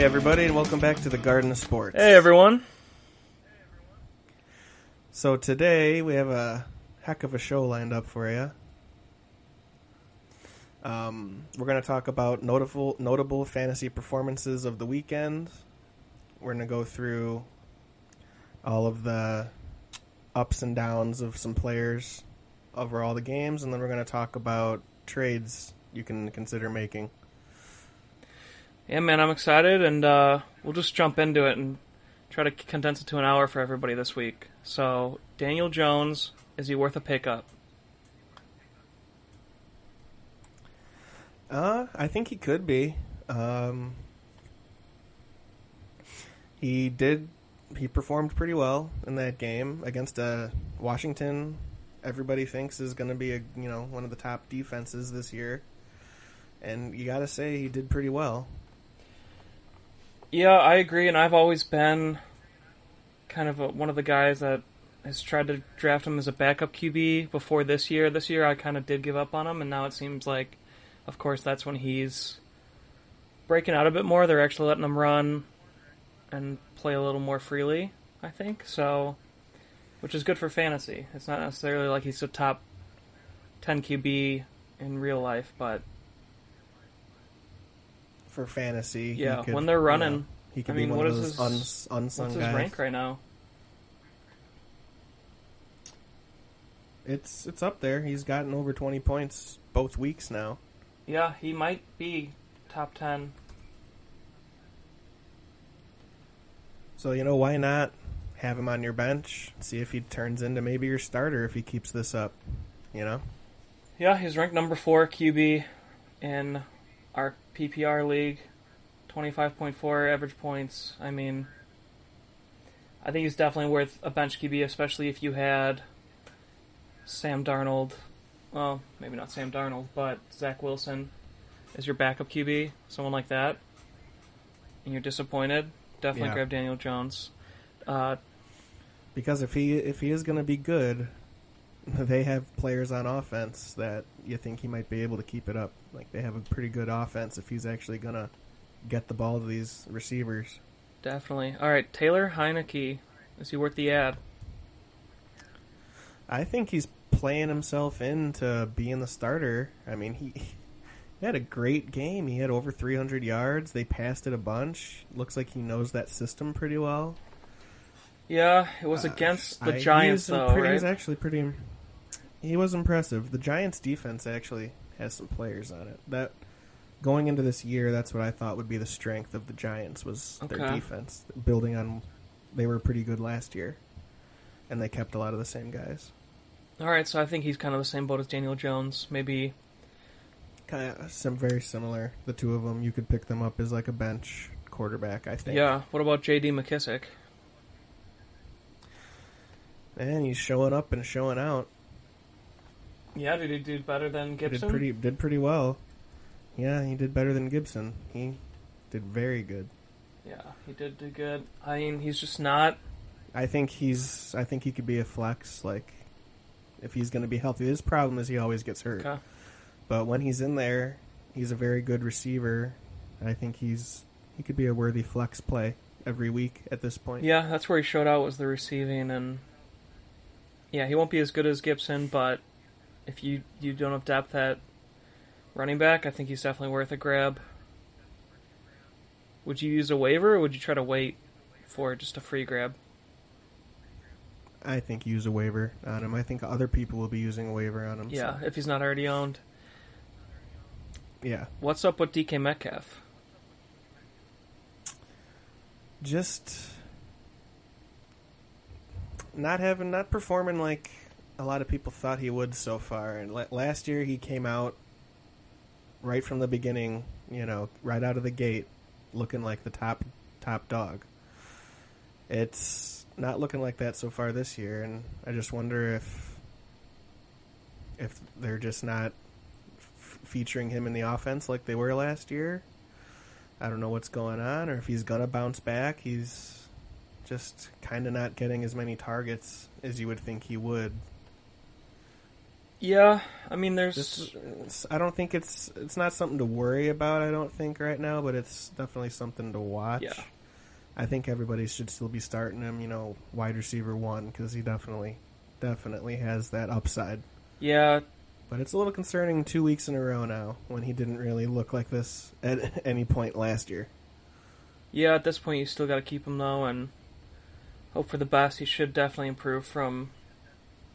Hey everybody, and welcome back to the Garden of Sports. Hey everyone. So today we have a heck of a show lined up for you. We're going to talk about notable fantasy performances of the weekend. We're going to go through all of the ups and downs of some players over all the games, and then we're going to talk about trades you can consider making. Yeah, man, I'm excited, and we'll just jump into it and try to condense it to an hour for everybody this week. So, Daniel Jones, is he worth a pickup? I think he could be. He performed pretty well in that game against Washington. Everybody thinks is going to be one of the top defenses this year, and you got to say he did pretty well. Yeah, I agree, and I've always been kind of one of the guys that has tried to draft him as a backup QB before this year. This year I kind of did give up on him, and now it seems like, of course, that's when he's breaking out a bit more. They're actually letting him run and play a little more freely, I think, so, which is good for fantasy. It's not necessarily like he's a top 10 QB in real life, but for fantasy, yeah, when they're running, he could be one of those unsung what's his guys. rank right now? It's up there. He's gotten over 20 points both weeks now. Yeah, he might be top 10. So, why not have him on your bench, see if he turns into maybe your starter if he keeps this up, Yeah, he's ranked number 4 QB in our PPR league, 25.4 average points. I mean, I think he's definitely worth a bench QB, especially if you had Sam Darnold. Well, maybe not Sam Darnold, but Zach Wilson as your backup QB, someone like that, and you're disappointed. Definitely grab Daniel Jones. Because if he is going to be good, they have players on offense that you think he might be able to keep it up. Like, they have a pretty good offense if he's actually going to get the ball to these receivers. Definitely. All right, Taylor Heineke. Is he worth the ad? I think he's playing himself into being the starter. I mean, he had a great game. He had over 300 yards. They passed it a bunch. Looks like he knows that system pretty well. Yeah, it was against the Giants, right? He was actually pretty... He was impressive. The Giants' defense actually has some players on it. That going into this year, that's what I thought would be the strength of the Giants was their defense. Building on... They were pretty good last year, and they kept a lot of the same guys. All right, so I think he's kind of the same boat as Daniel Jones. Maybe... Kind of very similar. The two of them, you could pick them up as like a bench quarterback, I think. Yeah, what about J.D. McKissick? And he's showing up and showing out. Yeah, did he do better than Gibson? Did pretty well. Yeah, he did better than Gibson. He did very good. Yeah, he did do good. I mean, he's just not... I think he could be a flex, like, if he's going to be healthy. His problem is he always gets hurt. Okay. But when he's in there, he's a very good receiver. I think he could be a worthy flex play every week at this point. Yeah, that's where he showed out, was the receiving, and yeah, he won't be as good as Gibson, but if you don't have depth at running back, I think he's definitely worth a grab. Would you use a waiver, or would you try to wait for just a free grab? I think use a waiver on him. I think other people will be using a waiver on him. Yeah, so. If he's not already owned. Yeah. What's up with DK Metcalf? Just not performing like a lot of people thought he would so far. And last year he came out right from the beginning, right out of the gate, looking like the top dog. It's not looking like that so far this year, and I just wonder if they're just not featuring him in the offense like they were last year. I don't know what's going on, or if he's gonna bounce back. He's just kind of not getting as many targets as you would think he would. Yeah, I mean, I don't think it's not something to worry about. I don't think right now, but it's definitely something to watch. Yeah. I think everybody should still be starting him, wide receiver 1, because he definitely has that upside. Yeah. But it's a little concerning 2 weeks in a row now when he didn't really look like this at any point last year. Yeah, at this point you still got to keep him though, and hope for the best. He should definitely improve from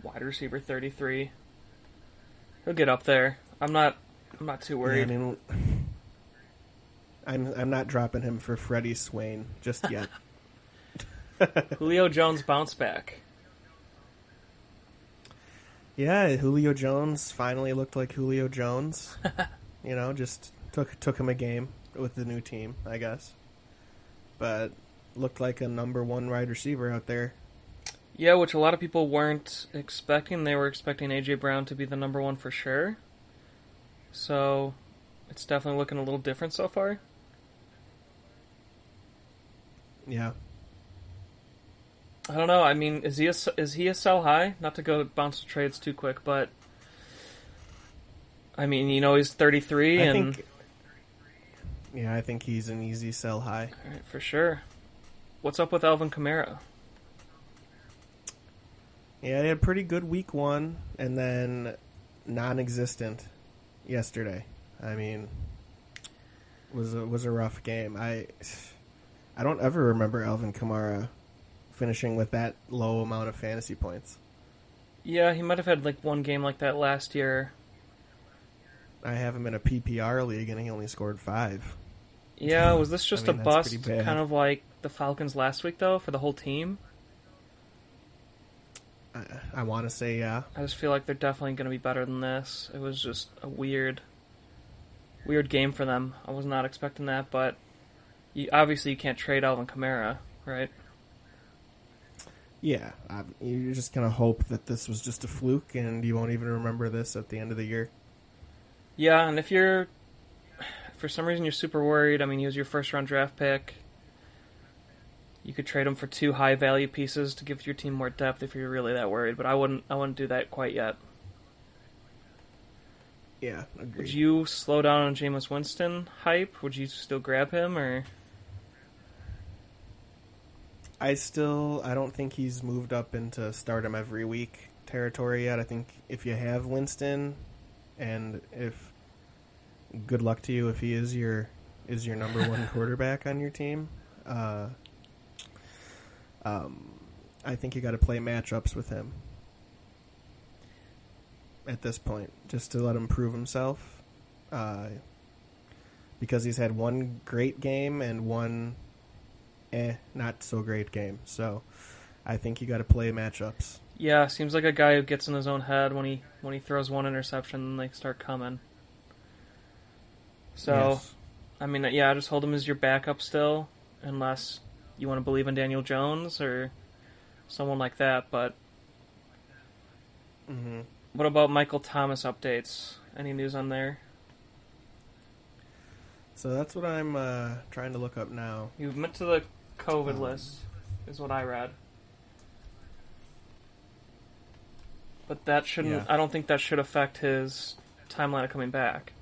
wide receiver 33. He'll get up there. I'm not too worried. Yeah, I'm not dropping him for Freddie Swain just yet. Julio Jones bounce back. Yeah, Julio Jones finally looked like Julio Jones. Just took him a game with the new team, I guess. But looked like a number 1 wide receiver out there. Yeah, which a lot of people weren't expecting. They were expecting A.J. Brown to be the number 1 for sure. So, it's definitely looking a little different so far. Yeah. I don't know. I mean, is he a sell high? Not to go bounce to trades too quick, but I mean, he's 33 I think he's an easy sell high. All right, for sure. What's up with Alvin Kamara? Yeah, he had a pretty good week 1 and then non-existent yesterday. I mean, was a rough game. I don't ever remember Alvin Kamara finishing with that low amount of fantasy points. Yeah, he might have had like one game like that last year. I have him in a PPR league and he only scored 5. Yeah, was this just a bust, kind of like the Falcons last week though, for the whole team? I want to say yeah. I just feel like they're definitely going to be better than this. It was just a weird game for them. I was not expecting that, but obviously you can't trade Alvin Kamara, right? Yeah, you're just going to hope that this was just a fluke and you won't even remember this at the end of the year. Yeah, and if for some reason you're super worried, I mean, he was your first-round draft pick. You could trade him for 2 high-value pieces to give your team more depth if you're really that worried, but I wouldn't do that quite yet. Yeah, agreed. Would you slow down on Jameis Winston hype? Would you still grab him, or? I don't think he's moved up into start him every week territory yet. I think if you have Winston, and if good luck to you if he is your number 1 quarterback on your team. I think you got to play matchups with him at this point, just to let him prove himself. Because he's had one great game and one not so great game. So I think you got to play matchups. Yeah, seems like a guy who gets in his own head when he throws one interception and they start coming. So, yes. I mean, yeah, just hold him as your backup still, unless you want to believe in Daniel Jones or someone like that. But what about Michael Thomas updates? Any news on there? So that's what I'm trying to look up now. You went to the COVID list, is what I read. But that shouldn't. Yeah. I don't think that should affect his timeline of coming back.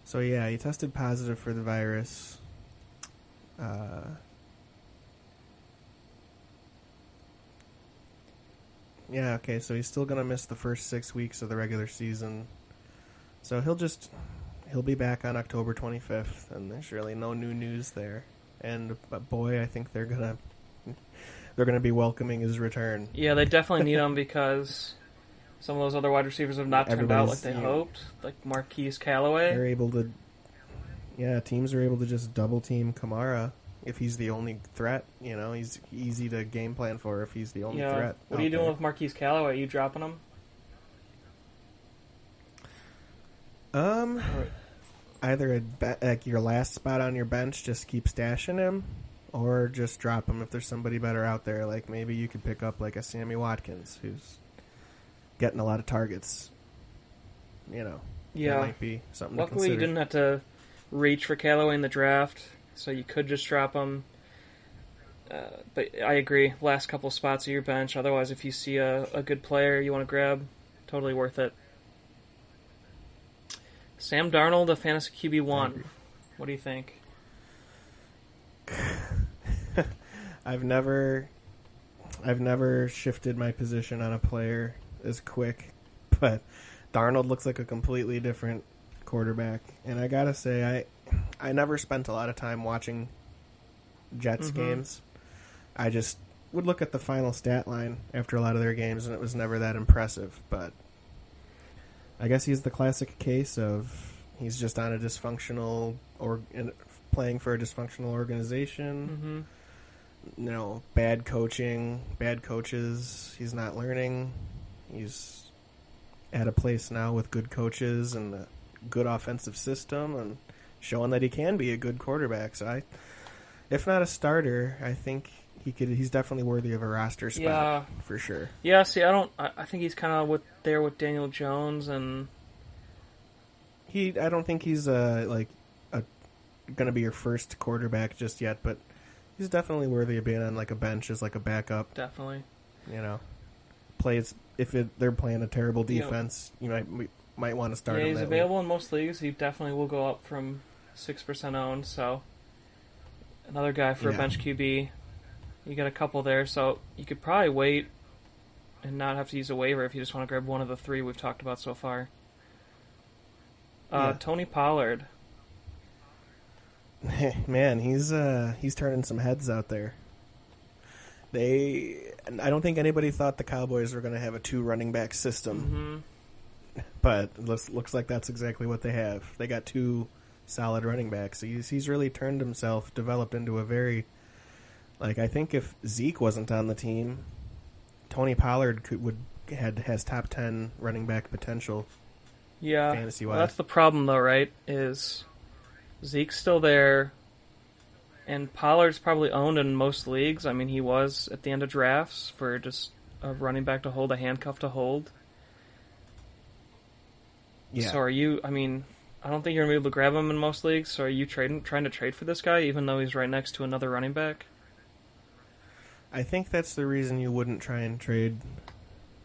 So yeah, he tested positive for the virus. Yeah, okay, so he's still gonna miss the first 6 weeks of the regular season. So he'll be back on October 25th, and there's really no new news there. And but boy, I think they're gonna be welcoming his return. Yeah, they definitely need him because some of those other wide receivers have not turned out like they hoped, like Marquise Callaway. They're able to, teams are able to just double team Kamara if he's the only threat. He's easy to game plan for if he's the only threat. What are you doing with Marquise Callaway? Are you dropping him? Either like your last spot on your bench, just keep stashing him, or just drop him if there's somebody better out there. Like maybe you could pick up like a Sammy Watkins who's getting a lot of targets. That might be something to consider. Luckily, you didn't have to reach for Callaway in the draft, so you could just drop him. But I agree. Last couple spots of your bench. Otherwise, if you see a good player you want to grab, totally worth it. Sam Darnold, a fantasy QB1. What do you think? I've never shifted my position on a player as quick, but Darnold looks like a completely different quarterback. And I gotta say, I never spent a lot of time watching Jets games. I just would look at the final stat line after a lot of their games, and it was never that impressive. But I guess he's the classic case of he's just on a dysfunctional or playing for a dysfunctional organization. You know, bad coaching, bad coaches. He's not learning. He's at a place now with good coaches and a good offensive system and showing that he can be a good quarterback. So if not a starter, I think he's definitely worthy of a roster spot for sure. Yeah, see, I think he's kind of there with Daniel Jones, and I don't think he's going to be your first quarterback just yet, but he's definitely worthy of being on like a bench as like a backup. Definitely. You know, they're playing a terrible defense, you might want to start him. Yeah, he's available in most leagues. He definitely will go up from 6% owned, so another guy for a bench QB. You got a couple there, so you could probably wait and not have to use a waiver if you just want to grab one of the three we've talked about so far. Tony Pollard. Man, he's turning some heads out there. I don't think anybody thought the Cowboys were going to have a 2 running back system, but it looks like that's exactly what they have. They got 2 solid running backs. He's really turned himself, developed into a very, I think if Zeke wasn't on the team, Tony Pollard has top 10 running back potential. Yeah, fantasy-wise. Well, that's the problem though, right? Is Zeke's still there, and Pollard's probably owned in most leagues. I mean, he was at the end of drafts for just a running back to hold, a handcuff to hold. Yeah. So are you? I mean, I don't think you're gonna be able to grab him in most leagues. So are you trying to trade for this guy, even though he's right next to another running back? I think that's the reason you wouldn't try and trade.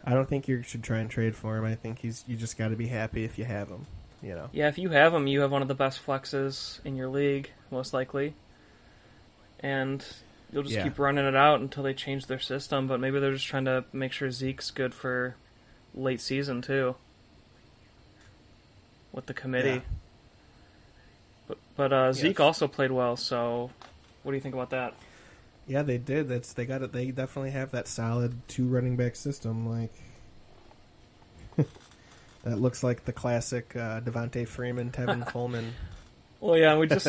I don't think you should try and trade for him. I think you just got to be happy if you have him. You know. Yeah, if you have him, you have one of the best flexes in your league, most likely. And you'll just keep running it out until they change their system. But maybe they're just trying to make sure Zeke's good for late season too, with the committee. Yeah. But Zeke also played well. So, what do you think about that? Yeah, they did. They got it. They definitely have that solid 2 running back system. That looks like the classic Devontae Freeman, Tevin Coleman. Well, yeah, we just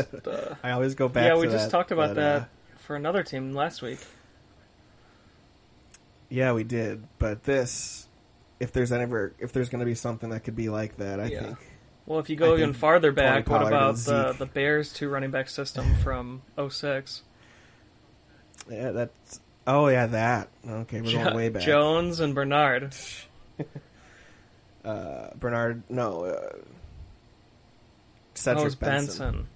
I always go back. Yeah, we just talked about that for another team last week. Yeah, we did. But if there's going to be something that could be like that, I think. Well, if you go even farther back, what about the Bears 2 running back system from 2006? Yeah, that's... Oh, yeah, that. Okay, we're going way back. Jones and Bernard. Cedric Benson.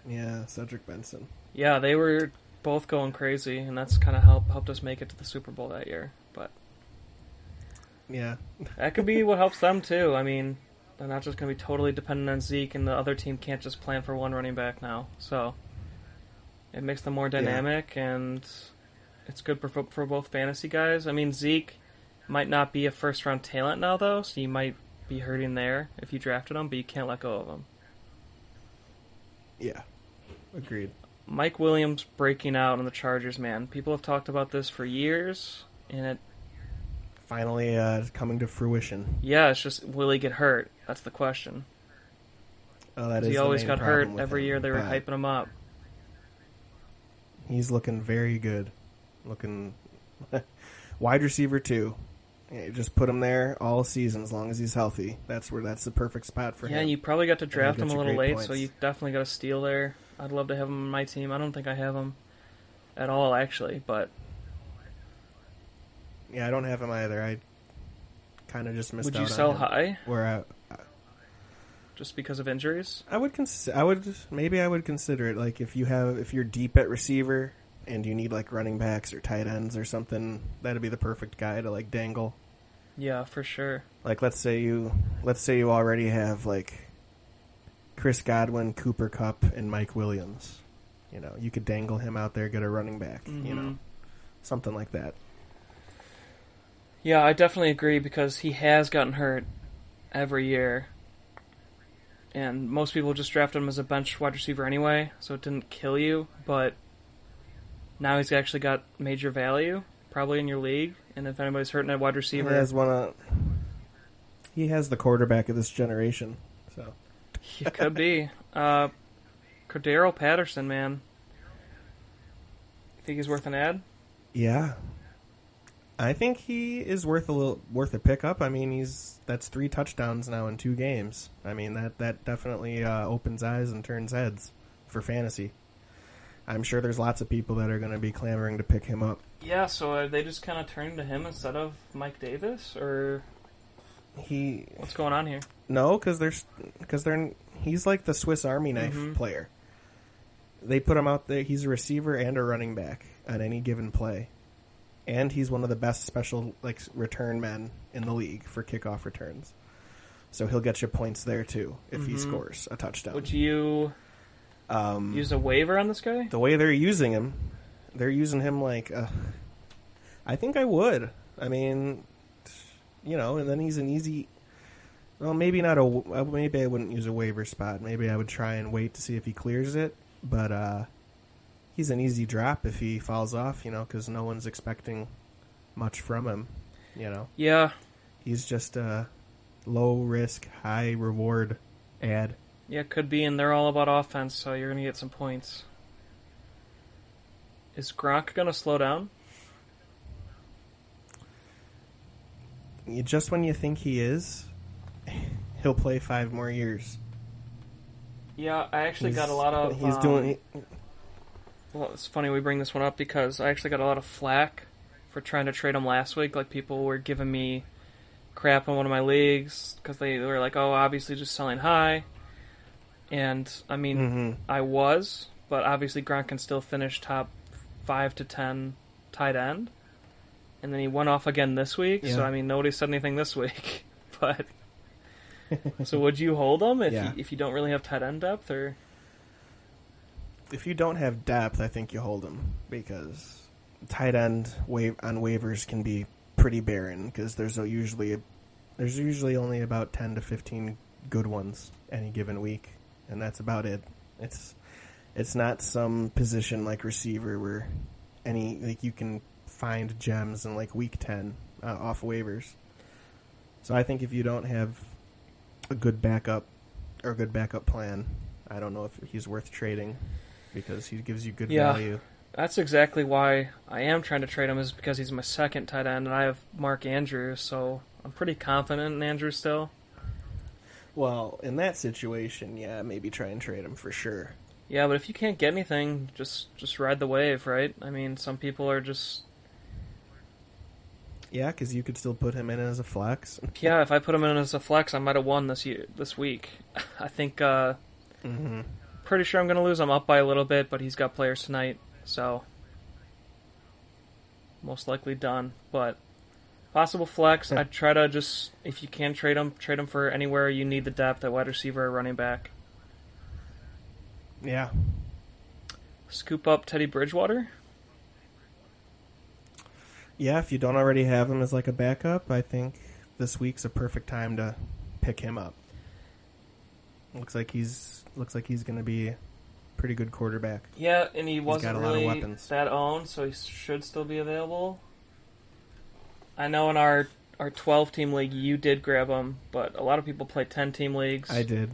Yeah, Cedric Benson. Yeah, they were both going crazy, and that's kind of helped us make it to the Super Bowl that year. But yeah, that could be what helps them, too. I mean, they're not just going to be totally dependent on Zeke, and the other team can't just plan for one running back now. So it makes them more dynamic, and it's good for both fantasy guys. I mean, Zeke might not be a first-round talent now, though, so you might be hurting there if you drafted him, but you can't let go of him. Yeah, agreed. Mike Williams breaking out on the Chargers, man. People have talked about this for years, and it... Finally coming to fruition. Yeah, it's just, will he get hurt? That's the question. Oh, that is he the always main got problem hurt every year. They were hyping him up. He's looking very good. Looking wide receiver too. Yeah, you just put him there all season as long as he's healthy. That's the perfect spot for him. Yeah, and you probably got to draft him a little late, so you definitely got a steal there. I'd love to have him on my team. I don't think I have him at all, actually, but... Yeah, I don't have him either. I kind of just missed out on him. Would you sell high? Where just because of injuries? I would consider it. Like if you're deep at receiver and you need like running backs or tight ends or something, that'd be the perfect guy to like dangle. Yeah, for sure. Like let's say you already have like Chris Godwin, Cooper Kupp, and Mike Williams. You know, you could dangle him out there, get a running back. Mm-hmm. You know, something like that. Yeah, I definitely agree because he has gotten hurt every year. And most people just draft him as a bench wide receiver anyway, so it didn't kill you. But now he's actually got major value, probably in your league. And if anybody's hurting at wide receiver, he has the quarterback of this generation. So it could be. Cordero Patterson, man. You think he's worth an ad? Yeah. I think he is worth a pickup. I mean, that's 3 touchdowns now in 2 games. I mean, that definitely opens eyes and turns heads for fantasy. I'm sure there's lots of people that are going to be clamoring to pick him up. Yeah, so are they just kind of turning to him instead of Mike Davis, or what's going on here? No, because he's like the Swiss Army knife player. They put him out there. He's a receiver and a running back at any given play. And he's one of the best special return men in the league for kickoff returns. So he'll get you points there too if he scores a touchdown. Would you use a waiver on this guy? The way they're using him like I think I would. I mean, you know, and then he's an easy. Well, maybe not maybe I wouldn't use a waiver spot. Maybe I would try and wait to see if he clears it. But he's an easy drop if he falls off, you know, because no one's expecting much from him, you know. Yeah. He's just a low-risk, high-reward ad. Yeah, could be, and they're all about offense, so you're going to get some points. Is Gronk going to slow down? Just when you think he is, he'll play 5 more years. Yeah, I actually got a lot of... Well, it's funny we bring this one up because I actually got a lot of flack for trying to trade him last week. Like, people were giving me crap in one of my leagues because they were like, oh, obviously just selling high. And, I mean, I was, but obviously Gronk can still finish top 5 to 10 tight end. And then he went off again this week, so, I mean, nobody said anything this week. But, so would you hold him if you don't really have tight end depth, or... If you don't have depth, I think you hold him because tight end on waivers can be pretty barren because there's usually only about 10 to 15 good ones any given week, and that's about it. It's not some position like receiver where you can find gems in like week 10 off waivers. So I think if you don't have a good backup or a good backup plan, I don't know if he's worth trading. Because he gives you good value. That's exactly why I am trying to trade him, is because he's my second tight end, and I have Mark Andrews, so I'm pretty confident in Andrews still. Well, in that situation, yeah, maybe try and trade him for sure. Yeah, but if you can't get anything, just ride the wave, right? I mean, some people are just... Yeah, because you could still put him in as a flex. Yeah, if I put him in as a flex, I might have won this week. I think... Pretty sure I'm going to lose. I'm up by a little bit, but he's got players tonight, so most likely done. But possible flex, I'd try to just, if you can trade him for anywhere you need the depth at wide receiver or running back. Yeah. Scoop up Teddy Bridgewater? Yeah, if you don't already have him as like a backup, I think this week's a perfect time to pick him up. Looks like he's going to be a pretty good quarterback. Yeah, and he wasn't really that owned, so he should still be available. I know in our 12-team league you did grab him, but a lot of people play 10-team leagues. I did.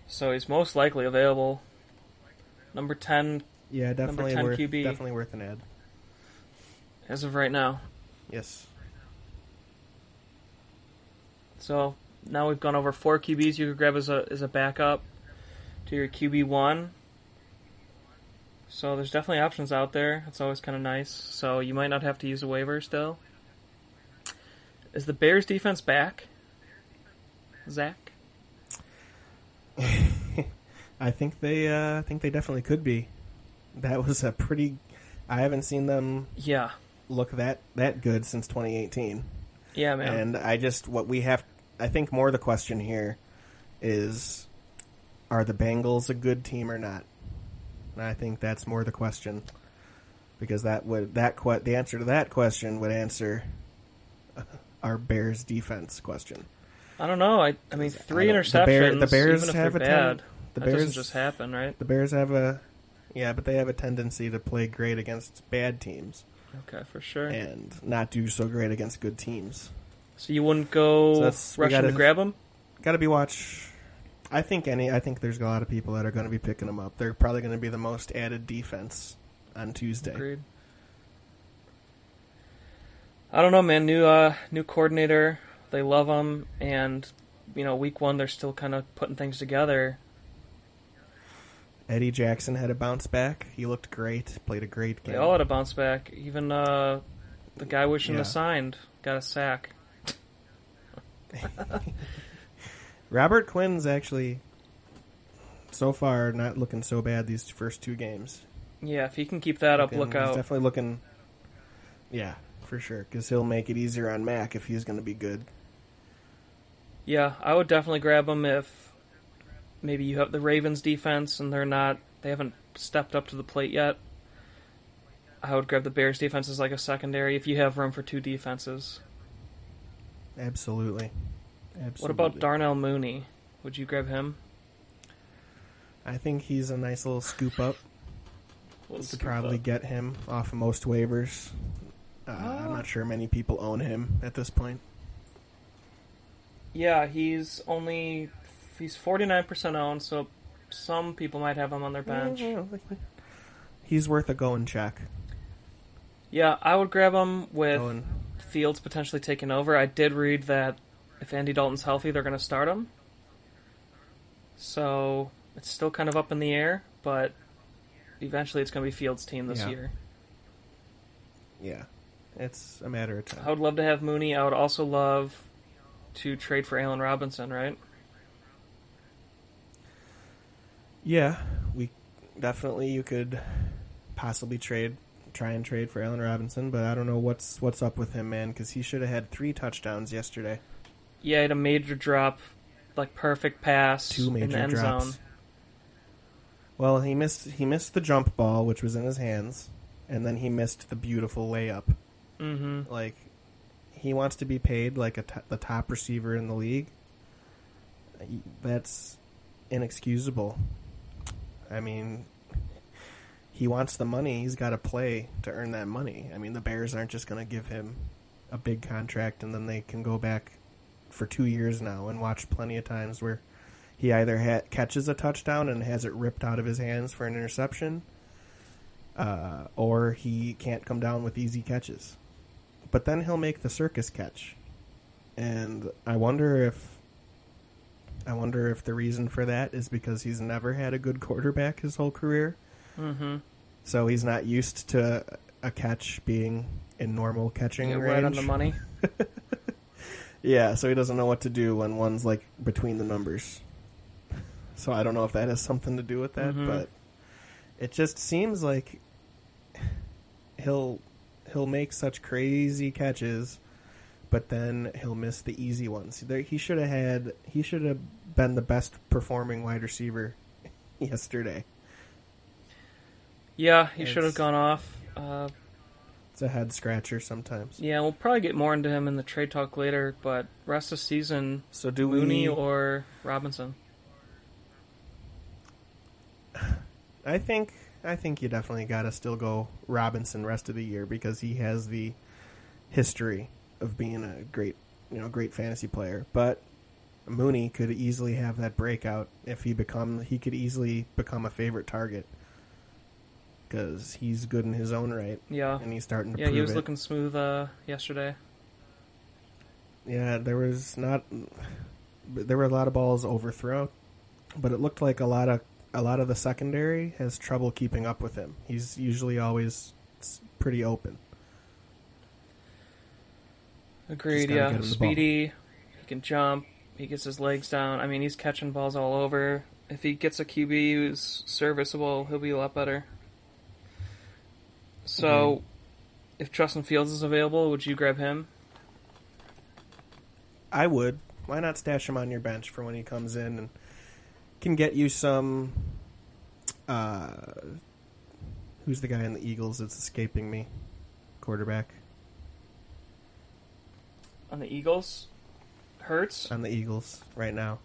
So he's most likely available. Number 10. Yeah, definitely number 10 worth QB. Definitely worth an ad. As of right now. Yes. So now we've gone over 4 QBs you could grab as a backup to your QB1. So there's definitely options out there. It's always kind of nice. So you might not have to use a waiver still. Is the Bears defense back? Zach? I think they definitely could be. That was a pretty I haven't seen them Yeah. look that good since 2018. Yeah, man. And I think more the question here is, are the Bengals a good team or not? And I think that's more the question, because the answer to that question would answer our Bears defense question. I don't know. I mean, 3 interceptions. The Bears even if have they're bad, that doesn't just happen, right? The Bears have but they have a tendency to play great against bad teams. Okay, for sure. And not do so great against good teams. So you wouldn't go rushing to grab them? Got to be watch. I think there's a lot of people that are going to be picking them up. They're probably going to be the most added defense on Tuesday. Agreed. I don't know, man. New coordinator. They love him, and week 1 they're still kind of putting things together. Eddie Jackson had a bounce back. He looked great. Played a great game. They all had a bounce back. Even the guy we shouldn't have signed got a sack. Robert Quinn's actually, so far, not looking so bad these first 2 games. Yeah, if he can keep that up, look out. He's definitely looking, for sure, because he'll make it easier on Mac if he's going to be good. Yeah, I would definitely grab him if maybe you have the Ravens defense and they haven't stepped up to the plate yet. I would grab the Bears defense as like a secondary if you have room for 2 defenses. Absolutely. What about Darnell Mooney? Would you grab him? I think he's a nice little scoop up. You could probably get him off of most waivers. I'm not sure many people own him at this point. Yeah, he's 49% owned, so some people might have him on their bench. He's worth a go and check. Yeah, I would grab him with Fields potentially taking over. I did read that if Andy Dalton's healthy, they're going to start him. So it's still kind of up in the air, but eventually it's going to be Fields' team this year. Yeah, it's a matter of time. I would love to have Mooney. I would also love to trade for Allen Robinson, right? Yeah, you could possibly try and trade for Allen Robinson, but I don't know what's up with him, man, because he should have had 3 touchdowns yesterday. Yeah, he had a major drop, like perfect pass 2 major in the end drops. zone. Well, he missed the jump ball, which was in his hands, and then he missed the beautiful layup. Mm-hmm. Like, he wants to be paid like the top receiver in the league. That's inexcusable. I mean, he wants the money. He's got to play to earn that money. I mean, the Bears aren't just going to give him a big contract and then they can go back for 2 years now and watch plenty of times where he either catches a touchdown and has it ripped out of his hands for an interception, or he can't come down with easy catches. But then he'll make the circus catch. And I wonder if the reason for that is because he's never had a good quarterback his whole career. Mm-hmm. So he's not used to a catch being in normal catching range. Right on the money. Yeah, so he doesn't know what to do when one's like between the numbers. So I don't know if that has something to do with that, but it just seems like he'll make such crazy catches, but then he'll miss the easy ones. He should have been the best performing wide receiver yesterday. Yeah, he should have gone off. It's a head scratcher sometimes. Yeah, we'll probably get more into him in the trade talk later, but rest of season, so do Mooney or Robinson? I think you definitely got to still go Robinson rest of the year because he has the history of being a great fantasy player. But Mooney could easily have that breakout if he could easily become a favorite target because he's good in his own right. Yeah, and he's starting to prove it. Yeah, he was looking smooth yesterday. Yeah, there were a lot of balls overthrown, but it looked like a lot of the secondary has trouble keeping up with him. He's usually always pretty open. Agreed, yeah. Speedy, he can jump, he gets his legs down. I mean, he's catching balls all over. If he gets a QB who's serviceable, he'll be a lot better. So, if Justin Fields is available, would you grab him? I would. Why not stash him on your bench for when he comes in and can get you some... who's the guy in the Eagles that's escaping me? Quarterback. On the Eagles? Hurts? On the Eagles right now.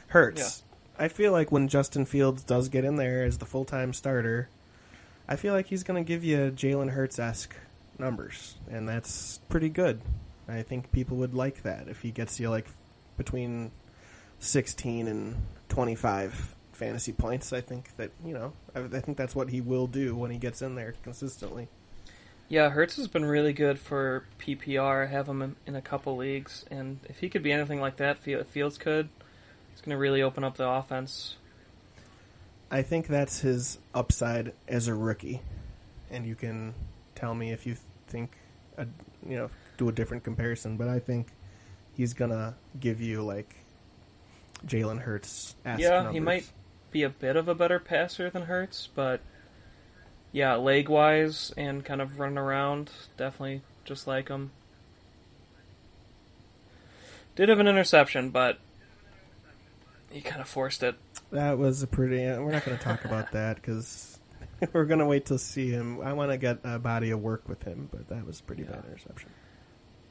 Hurts. Yeah. I feel like when Justin Fields does get in there as the full-time starter, I feel like he's going to give you Jalen Hurts-esque numbers, and that's pretty good. I think people would like that if he gets you like between 16 and 25 fantasy points. I think that, I think that's what he will do when he gets in there consistently. Yeah, Hurts has been really good for PPR. I have him in a couple leagues, and if he could be anything like that, Fields could, it's going to really open up the offense. I think that's his upside as a rookie, and you can tell me if you think, do a different comparison, but I think he's going to give you, like, Jalen Hurts-esque numbers. He might be a bit of a better passer than Hurts, but, yeah, leg-wise and kind of running around, definitely just like him. Did have an interception, but he kind of forced it. That was a pretty... we're not going to talk about that, because we're going to wait to see him. I want to get a body of work with him, but that was a pretty bad interception.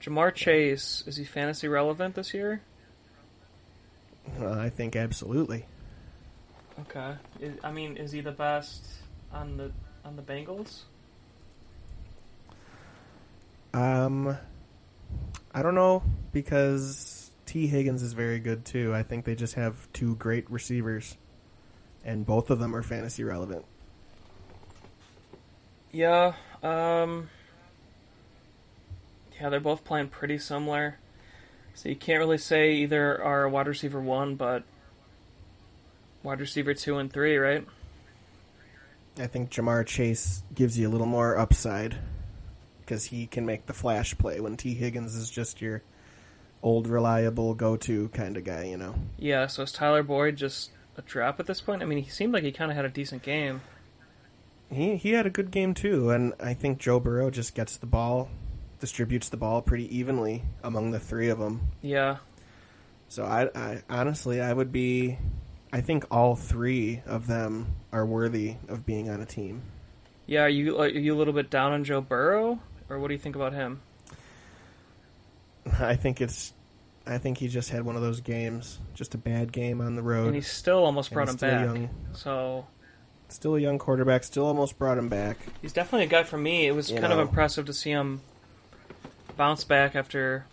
Jamar Chase, is he fantasy relevant this year? I think absolutely. Okay. Is he the best on the Bengals? I don't know, because T. Higgins is very good too. I think they just have two great receivers, and both of them are fantasy relevant. Yeah. Yeah, they're both playing pretty similar. So you can't really say either are wide receiver 1, but wide receiver 2 and 3, right? I think Jamar Chase gives you a little more upside because he can make the flash play when T. Higgins is just your old, reliable, go-to kind of guy, Yeah, so is Tyler Boyd just a drop at this point? I mean, he seemed like he kind of had a decent game. He had a good game, too, and I think Joe Burrow just gets the ball, distributes the ball pretty evenly among the three of them. Yeah. So I honestly, I think all three of them are worthy of being on a team. Yeah, are you a little bit down on Joe Burrow, or what do you think about him? I think he just had one of those games, just a bad game on the road. And he still almost brought him back. Still a young quarterback, still almost brought him back. He's definitely a guy for me. It was kind of impressive to see him bounce back after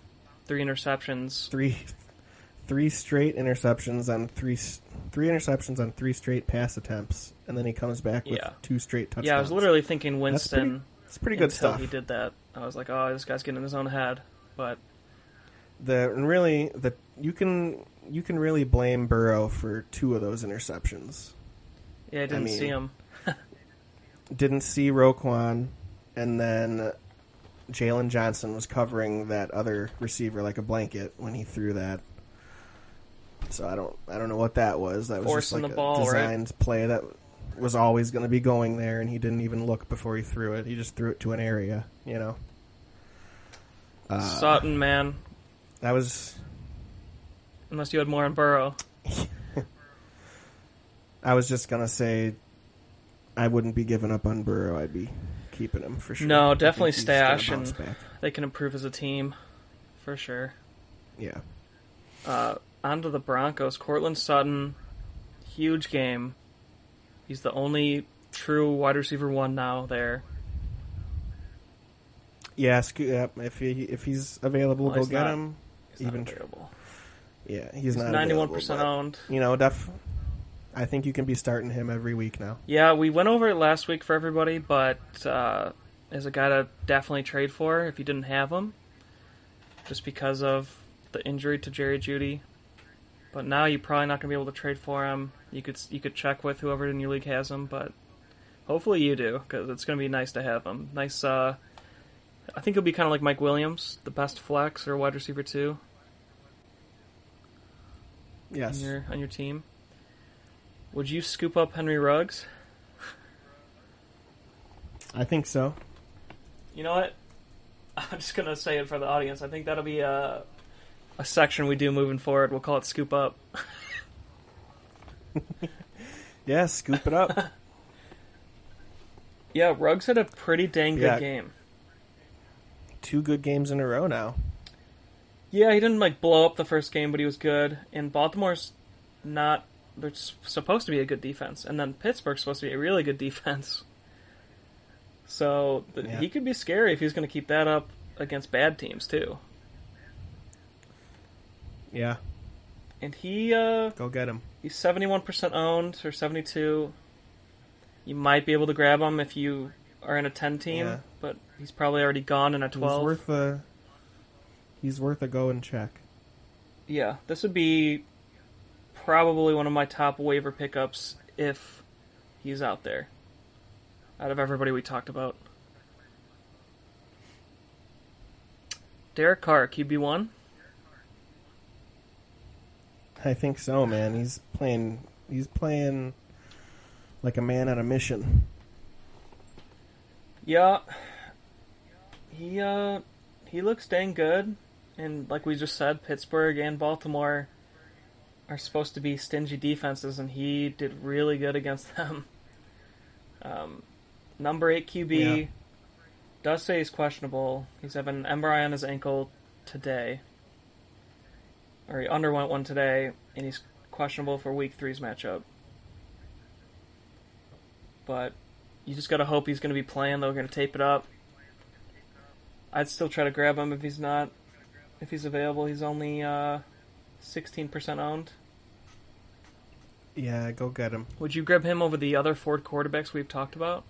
3 interceptions. Three straight interceptions on three interceptions on 3 straight pass attempts, and then he comes back with 2 straight touchdowns. Yeah, I was literally thinking Winston. It's pretty good stuff. Until he did that, I was like, "Oh, this guy's getting in his own head." But you can really blame Burrow for 2 of those interceptions. Yeah, I didn't see him. Didn't see Roquan, and then Jalen Johnson was covering that other receiver like a blanket when he threw that. So I don't know what that was. That was Forcing just like the ball, a designed play that was always going to be going there, and he didn't even look before he threw it. He just threw it to an area, Sutton, man. That was... Unless you had more on Burrow. I was just going to say I wouldn't be giving up on Burrow. I'd be keeping him for sure. No, definitely stash, and they can improve as a team for sure. Yeah. On to the Broncos. Cortland Sutton, huge game. He's the only true wide receiver 1 now there. Yeah, if he's available, go get him. He's not available. Yeah, he's not 91% owned. I think you can be starting him every week now. Yeah, we went over it last week for everybody, but as a guy to definitely trade for if you didn't have him, just because of the injury to Jerry Jeudy. But now you're probably not going to be able to trade for him. You could check with whoever in your league has him, but hopefully you do, because it's going to be nice to have him. Nice. I think he'll be kind of like Mike Williams, the best flex or wide receiver 2. Yes. On your team. Would you scoop up Henry Ruggs? I think so. You know what? I'm just going to say it for the audience. I think that'll be a section we do moving forward. We'll call it Scoop Up. Yeah, scoop it up. Yeah, Ruggs had a pretty dang good game. 2 good games in a row now. Yeah, he didn't like blow up the first game, but he was good. And Baltimore's not... They're supposed to be a good defense. And then Pittsburgh's supposed to be a really good defense. So he could be scary if he's going to keep that up against bad teams, too. Yeah. And he... Go get him. He's 71% owned, or 72. You might be able to grab him if you are in a 10 team, but he's probably already gone in a 12. He's worth a go and check. Yeah, this would be probably one of my top waiver pickups if he's out there. Out of everybody we talked about. Derek Carr, QB1? I think so, man. He's playing like a man on a mission. Yeah. He looks dang good. And like we just said, Pittsburgh and Baltimore are supposed to be stingy defenses, and he did really good against them. Number 8 QB does say he's questionable. He's having an MRI on his ankle today. Or he underwent one today, and he's questionable for Week 3's matchup. But you just gotta hope he's gonna be playing. They're gonna tape it up. I'd still try to grab him if he's not. If he's available, he's only 16% owned. Yeah, go get him. Would you grab him over the other 4 quarterbacks we've talked about?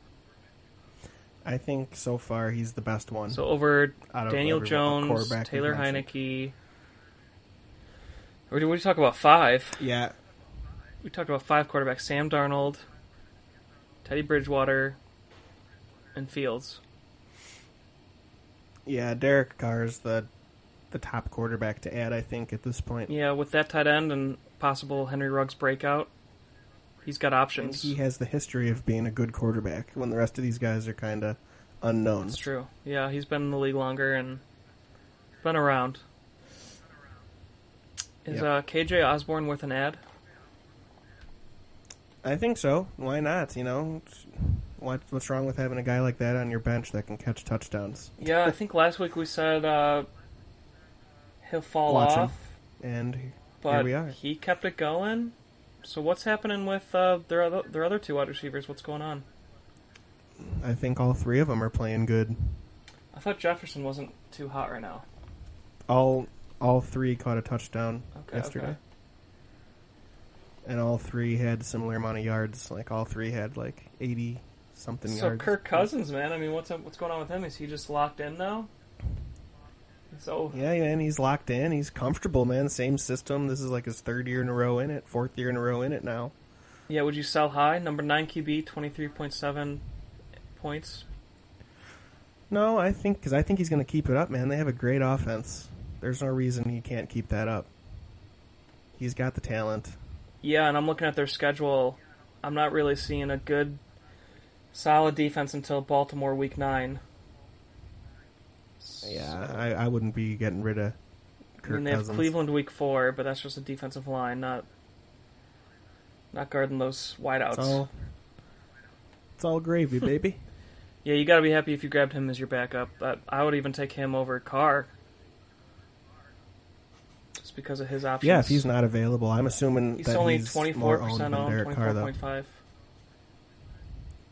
I think so far he's the best one. So over Daniel Jones, Taylor Heineke. Or did we talk about 5? Yeah. We talked about 5 quarterbacks. Sam Darnold, Teddy Bridgewater, and Fields. Yeah, Derek Carr is the top quarterback to add, I think, at this point. Yeah, with that tight end and possible Henry Ruggs breakout, he's got options. And he has the history of being a good quarterback when the rest of these guys are kind of unknowns. That's true. Yeah, he's been in the league longer and been around. Is KJ Osborne worth an ad? I think so. Why not? You know, what's wrong with having a guy like that on your bench that can catch touchdowns? Yeah, I think last week we said he'll fall off. And but here we are. He kept it going. So what's happening with their other 2 wide receivers? What's going on? I think all 3 of them are playing good. I thought Jefferson wasn't too hot right now. All 3 caught a touchdown yesterday. Okay. And all 3 had similar amount of yards. Like, all 3 had, 80-something yards. So Kirk Cousins, man, I mean, what's going on with him? Is he just locked in now? So Yeah, and he's locked in. He's comfortable, man. Same system. This is like his 3rd year in a row in it. 4th year in a row in it now. Yeah, would you sell high? Number 9 QB, 23.7 points. No, I think he's going to keep it up, man. They have a great offense. There's no reason he can't keep that up. He's got the talent. Yeah, and I'm looking at their schedule. I'm not really seeing a good, solid defense until Baltimore Week 9. Yeah, I wouldn't be getting rid of Kirk Cousins. They have Cleveland Week 4, but that's just a defensive line, not guarding those wideouts. It's all gravy, baby. Yeah, you got to be happy if you grabbed him as your backup. But I would even take him over Carr. Just because of his options. Yeah, if he's not available, I'm assuming he's that only he's 24% more owned than owned, Derek Carr, though. 24.5.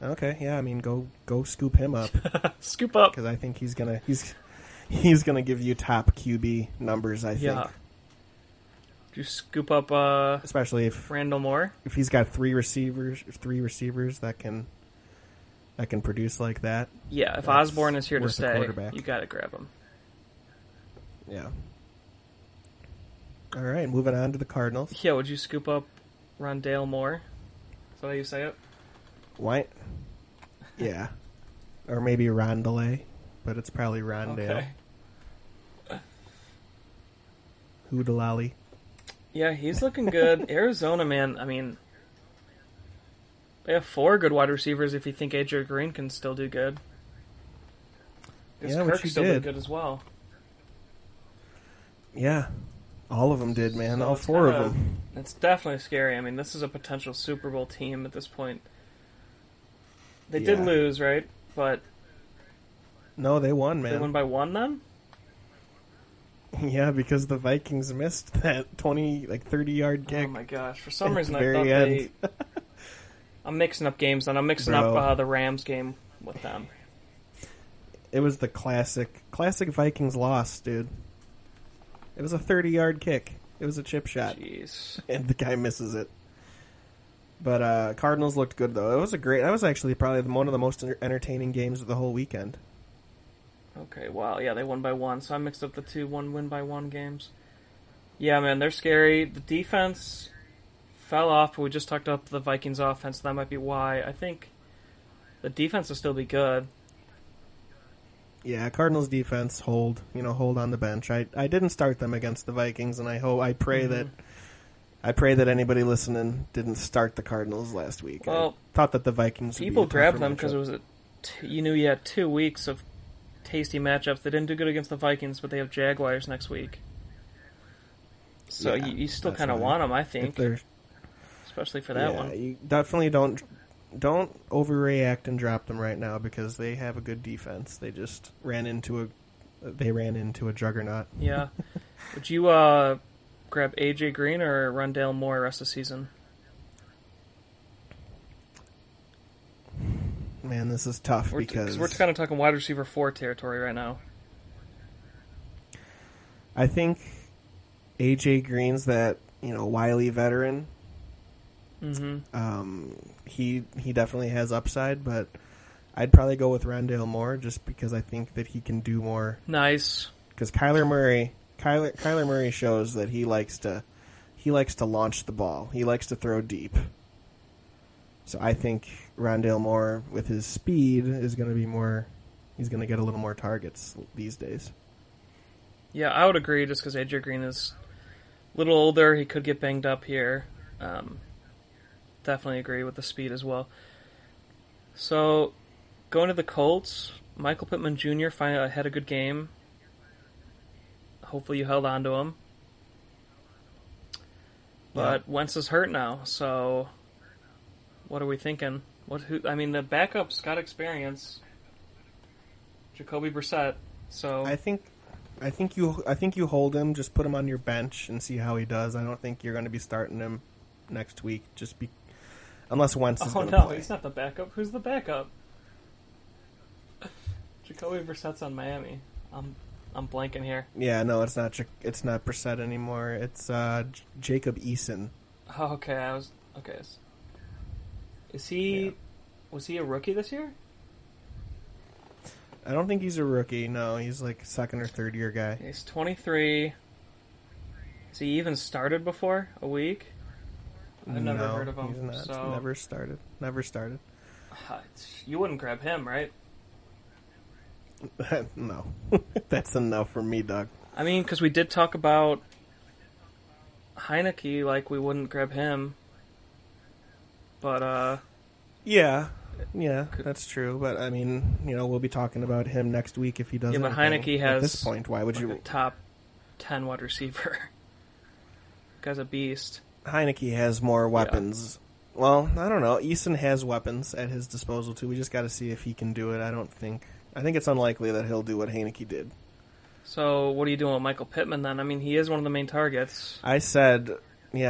Okay, yeah, I mean, go scoop him up. Scoop up. Because I think he's gonna give you top QB numbers, I think. Yeah. Do you scoop up especially if Randall Moore? If he's got 3 receivers that can produce like that. Yeah, if Osborne is here to stay, you got to grab him. Yeah. All right, moving on to the Cardinals. Yeah, would you scoop up Rondale Moore? Is that how you say it? What? Yeah. Or maybe Rondale, but it's probably Rondale. Okay. Hoodalali. Yeah, he's looking good. Arizona, man, I mean, they have 4 good wide receivers if you think AJ Green can still do good. Because Yeah, which Kirk he still did. good as well. Yeah, all of them did, man. So All it's four kinda- of them. It's definitely scary. I mean, this is a potential Super Bowl team at this point. They did Yeah. lose, right? But No, they won, they won man. by one then? Yeah, because the Vikings missed that 30-yard kick. Oh my gosh. For some at reason the I thought very they... end. I'm mixing up games then. I'm mixing Bro. up the Rams game with them. It was the classic Vikings loss, dude. It was a 30-yard kick. It was a chip shot, Jeez. and the guy misses it. But Cardinals looked good though. That was actually probably one of the most entertaining games of the whole weekend. Okay, wow. Yeah, they won by one. So I mixed up the two win by one games. Yeah, man, they're scary. The defense fell off, but we just talked up the Vikings offense, so that might be why. I think the defense will still be good. Yeah, Cardinals defense hold on the bench. I didn't start them against the Vikings, and I pray that anybody listening didn't start the Cardinals last week. Well, I thought that the Vikings would people be a grabbed tougher them because matchup. it was you knew you had 2 weeks of tasty matchups. They didn't do good against the Vikings, but they have Jaguars next week. So Yeah, you still that's kind of fine. want them, I If think, they're- especially for that one. You definitely don't overreact and drop them right now because they have a good defense. They just ran into a juggernaut. Yeah. Would you grab AJ Green or Rondale Moore rest of the season? Man, this is tough Because we're kind of talking wide receiver 4 territory right now. I think AJ Green's that wily veteran. Mm-hmm. He definitely has upside, but I'd probably go with Rondale Moore just because I think that he can do more. Nice. Because Kyler Murray shows that he likes to launch the ball. He likes to throw deep. So I think Rondale Moore, with his speed, is going to be more. He's going to get a little more targets these days. Yeah, I would agree just because AJ Green is a little older. He could get banged up here. Definitely agree with the speed as well. So, going to the Colts, Michael Pittman Jr. finally had a good game. Hopefully you held on to him. But Wentz is hurt now, so what are we thinking? The backup's got experience. Jacoby Brissett. So I think you hold him. Just put him on your bench and see how he does. I don't think you're going to be starting him next week. Unless Wentz is going to play. He's not the backup. Who's the backup? Jacoby Brissett's on Miami. I'm blanking here. Yeah, no, it's not. It's not Brissett anymore. It's Jacob Eason. Oh, okay. Okay. Is he? Yeah. Was he a rookie this year? I don't think he's a rookie. No, he's like second or third year guy. He's 23. Has he even started before a week? I've never heard of him. He's not. So Never started. you wouldn't grab him, right? No, that's enough for me, Doug. I mean, because we did talk about Heineke, like we wouldn't grab him. But Yeah, that's true. But I mean, we'll be talking about him next week if he doesn't. yeah, but Heineke has at this point. Why would like you? a top 10 wide receiver? Guy's a beast. Heineke has more weapons. Yeah. Well, I don't know. Eason has weapons at his disposal too. We just got to see if he can do it. I think it's unlikely that he'll do what Heineke did. So what are you doing with Michael Pittman then? I mean, he is one of the main targets. I said, keep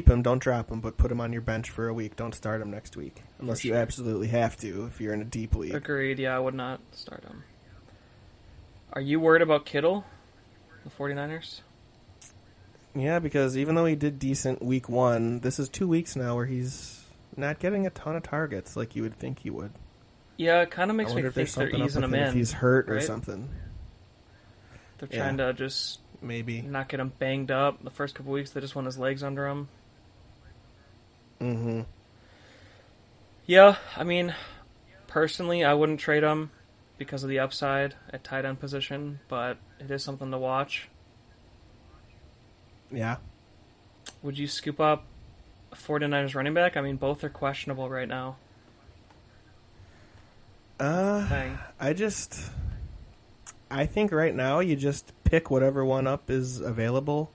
him, don't drop him, but put him on your bench for a week. Don't start him next week. Unless you absolutely have to if you're in a deep league. Agreed, yeah, I would not start him. Are you worried about Kittle, the 49ers? Yeah, because even though he did decent week 1, this is 2 weeks now where he's not getting a ton of targets like you would think he would. Yeah, it kind of makes me if think they're something easing up him with in. if he's hurt or right? something. They're trying to just maybe not get him banged up. The first couple weeks, they just want his legs under him. Mm-hmm. Yeah, I mean, personally, I wouldn't trade him because of the upside at tight end position, but it is something to watch. Yeah. Would you scoop up a 49ers running back? I mean, both are questionable right now. thing? I think right now you just pick whatever one up is available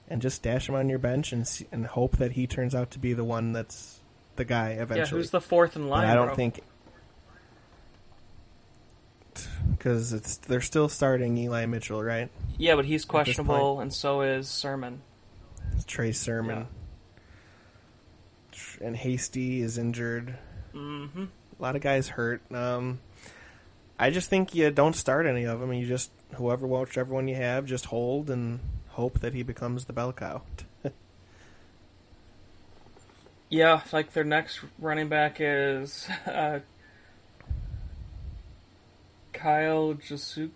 and just stash him on your bench and hope that he turns out to be the one that's the guy eventually. Yeah, who's the fourth in line, but I don't bro? think... Because they're still starting Eli Mitchell, right? Yeah, but he's questionable, and so is Sermon. Trey Sermon. Yeah. And Hasty is injured. Mm-hmm. A lot of guys hurt. I just think you don't start any of them. You just, whichever one you have, just hold and hope that he becomes the bell cow. Yeah, like their next running back is Kyle Jasuk?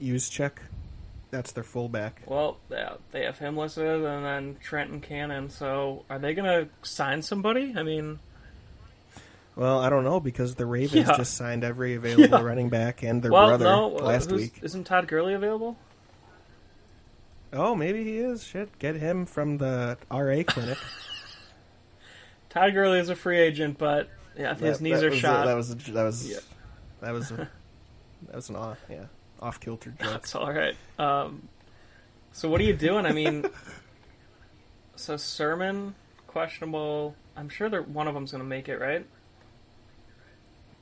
Juszczyk. That's their fullback. Well, yeah, they have him listed, and then Trenton Cannon. So, are they going to sign somebody? I mean... Well, I don't know, because the Ravens just signed every available running back and their brother last week. Isn't Todd Gurley available? Oh, maybe he is. Shit, get him from the RA clinic. Todd Gurley is a free agent, but yeah, his knees are shot. That was an off kilter joke. That's all right. So what are you doing? I mean, so Sermon questionable. I'm sure one of them's going to make it, right?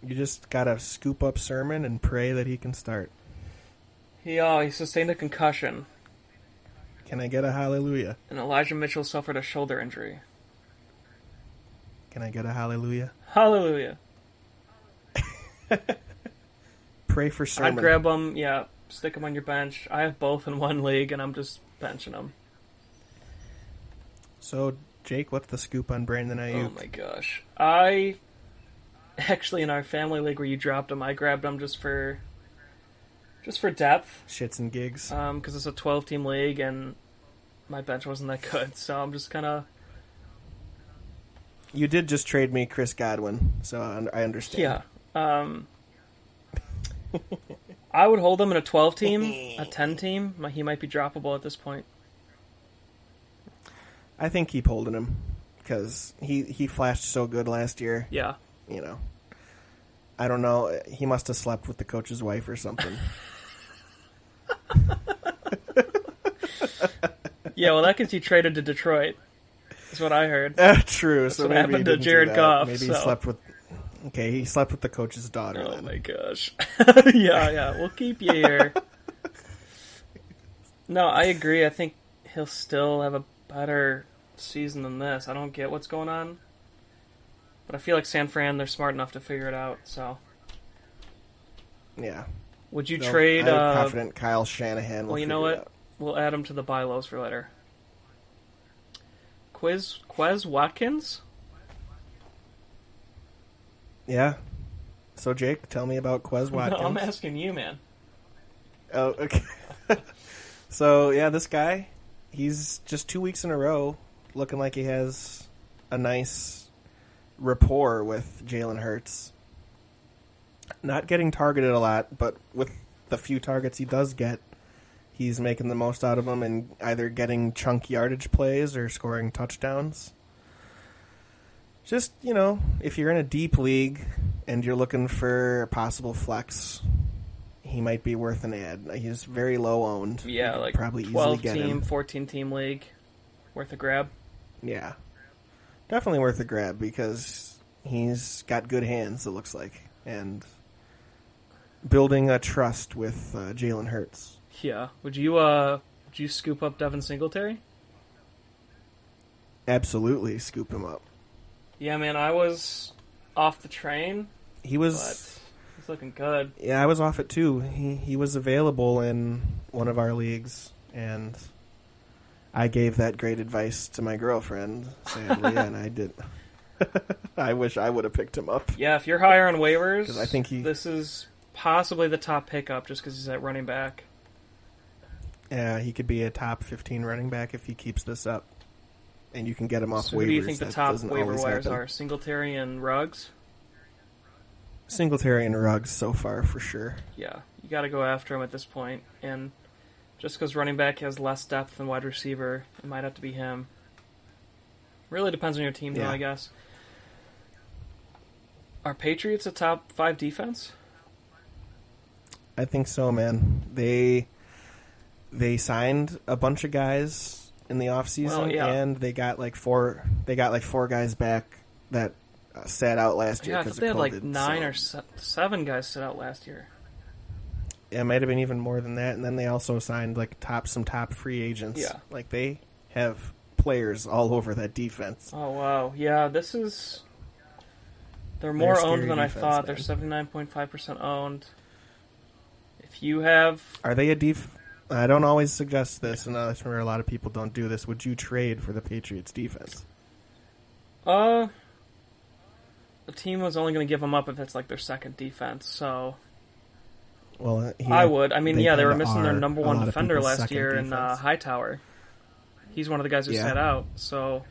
You just gotta scoop up Sermon and pray that he can start. He sustained a concussion. Can I get a hallelujah? And Elijah Mitchell suffered a shoulder injury. Can I get a hallelujah? Hallelujah. Pray for Sermon. I'd grab him, stick him on your bench. I have both in one league, and I'm just benching them. So, Jake, what's the scoop on Brandon Ayuk? Oh my gosh. Actually, in our family league where you dropped him, I grabbed him just for depth. Shits and gigs. Because it's a 12-team league, and my bench wasn't that good, so I'm just kind of... You did just trade me Chris Godwin, so I understand. Yeah. I would hold him in a 12-team, a 10-team. He might be droppable at this point. I think keep holding him, because he flashed so good last year. Yeah. You know. I don't know. He must have slept with the coach's wife or something. Yeah, well, that gets you traded to Detroit. That's what I heard. True. That's so what maybe happened to he Jared Goff. Maybe he slept with... Okay, he slept with the coach's daughter. Oh then. my gosh. Yeah, we'll keep you here. No, I agree. I think he'll still have a better season than this. I don't get what's going on. But I feel like San Fran, they're smart enough to figure it out, so... Yeah. Would you trade... I'm confident Kyle Shanahan will Well, you know what? Out. We'll add him to the buy lows for later. Quez Watkins? Yeah. So, Jake, tell me about Quez Watkins. No, I'm asking you, man. Oh, okay. So, yeah, this guy, he's just 2 weeks in a row looking like he has a nice rapport with Jalen Hurts. Not getting targeted a lot, but with the few targets he does get, he's making the most out of them and either getting chunk yardage plays or scoring touchdowns. Just, if you're in a deep league and you're looking for a possible flex, he might be worth an ad. He's very low owned. Yeah, like probably 12-team, 14-team league. Worth a grab? Yeah. Definitely worth a grab because he's got good hands, it looks like. And building a trust with Jalen Hurts. Yeah. Would you scoop up Devin Singletary? Absolutely scoop him up. Yeah, man, I was off the train. He was... But he's looking good. Yeah, I was off it too. He was available in one of our leagues, and I gave that great advice to my girlfriend, sadly, and I did. I wish I would have picked him up. Yeah, if you're higher on waivers, I think this is possibly the top pickup just because he's at running back. Yeah, he could be a top 15 running back if he keeps this up. And you can get him off waivers. Who do you think the That top doesn't waiver always wires happen. are? Singletary and Ruggs? Singletary and Ruggs so far, for sure. Yeah, you got to go after him at this point. And just because running back has less depth than wide receiver, it might have to be him. Really depends on your team, though, Yeah. I guess. Are Patriots a top 5 defense? I think so, man. They signed a bunch of guys in the offseason, and they got like four guys back that sat out last year because of COVID. They had like 9 or 7 guys sit out last year. It might have been even more than that, and then they also signed like some top free agents. Yeah, like they have players all over that defense. Oh wow, yeah, they're more owned than defense, I thought. man. They're 79.5% owned. If you have, are they a I don't always suggest this, and I'm sure a lot of people don't do this. Would you trade for the Patriots defense? The team was only going to give them up if it's like their second defense, so. Well, I would. I mean, they were missing their number one a lot of defender people's last second year in defense. Hightower. He's one of the guys who sat out, so.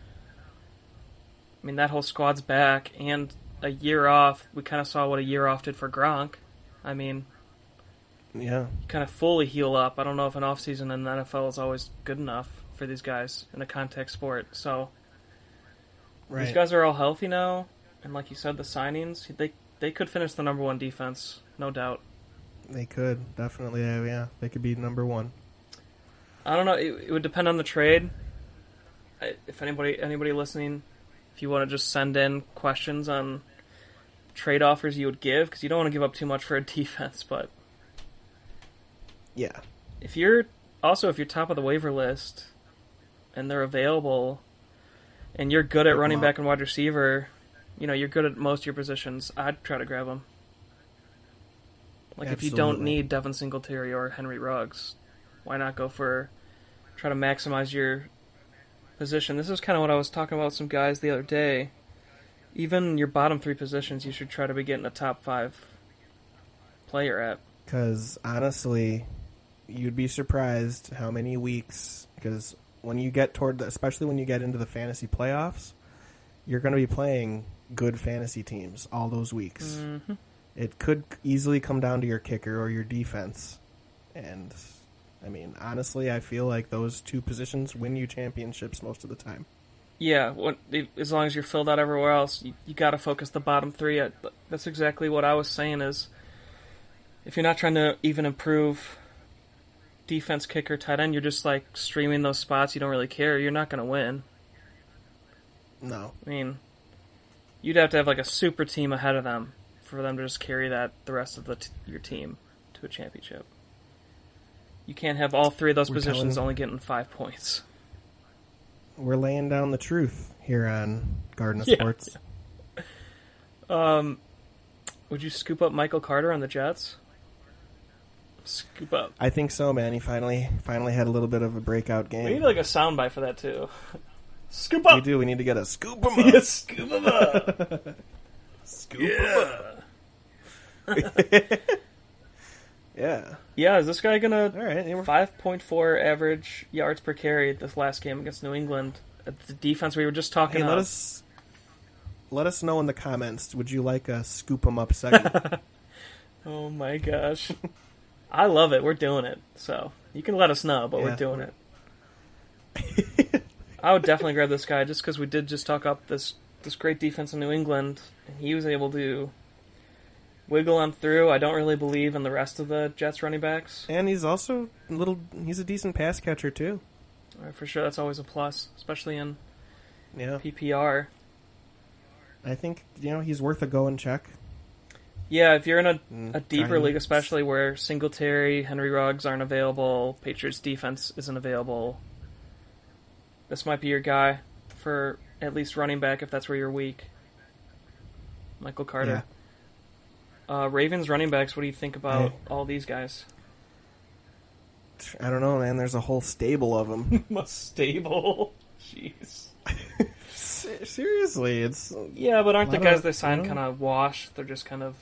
I mean, that whole squad's back, and a year off. We kind of saw what a year off did for Gronk. I mean, yeah, you kind of fully heal up. I don't know if an offseason in the NFL is always good enough for these guys in a contact sport. So these guys are all healthy now, and like you said, the signings, they could finish the number one defense, no doubt. They could, definitely, yeah. They could be number one. I don't know. It would depend on the trade. If anybody listening, if you want to just send in questions on trade offers you would give, because you don't want to give up too much for a defense, but yeah. If you're top of the waiver list and they're available and you're good at running back and wide receiver, you're good at most of your positions, I'd try to grab them. Like, absolutely. If you don't need Devin Singletary or Henry Ruggs, why not try to maximize your position? This is kind of what I was talking about with some guys the other day. Even your bottom 3 positions, you should try to be getting a top 5 player at. Because, honestly, you'd be surprised how many weeks, because when you get especially when you get into the fantasy playoffs, you're going to be playing good fantasy teams all those weeks. Mm-hmm. It could easily come down to your kicker or your defense. And, I mean, honestly, I feel like those 2 positions win you championships most of the time. Yeah, as long as you're filled out everywhere else, you got to focus the bottom 3. That's exactly what I was saying is, if you're not trying to even improve defense, kicker, tight end, you're just like streaming those spots, you don't really care, you're not going to win. No. I mean, you'd have to have like a super team ahead of them for them to just carry the rest of your team to a championship. You can't have all 3 of those positions only getting 5 points. We're laying down the truth here on Garden of Sports. Yeah. Would you scoop up Michael Carter on the Jets? Scoop up. I think so, man. He finally had a little bit of a breakout game. We need like a soundbite for that too. Scoop up. We do. We need to get a scoop him up. Yeah, scoop him up. Scoop him up. Yeah. Yeah. Is this guy gonna? All right. 5.4 average yards per carry this last game against New England. The defense we were just talking about. Let us know in the comments. Would you like a scoop 'em up segment? Oh my gosh. I love it. We're doing it. So you can let us know, but we're doing it. I would definitely grab this guy just because we did just talk up this great defense in New England, and he was able to wiggle on through. I don't really believe in the rest of the Jets running backs. And he's also he's a decent pass catcher too. For sure, that's always a plus, especially in PPR. I think, he's worth a go and check. Yeah, if you're in a deeper league, especially where Singletary, Henry Ruggs aren't available, Patriots defense isn't available, this might be your guy for at least running back if that's where you're weak. Michael Carter. Yeah. Ravens running backs, what do you think about all these guys? I don't know, man. There's a whole stable of them. A stable? Jeez. Seriously, it's... Yeah, but aren't the guys they signed kind of washed? They're just kind of...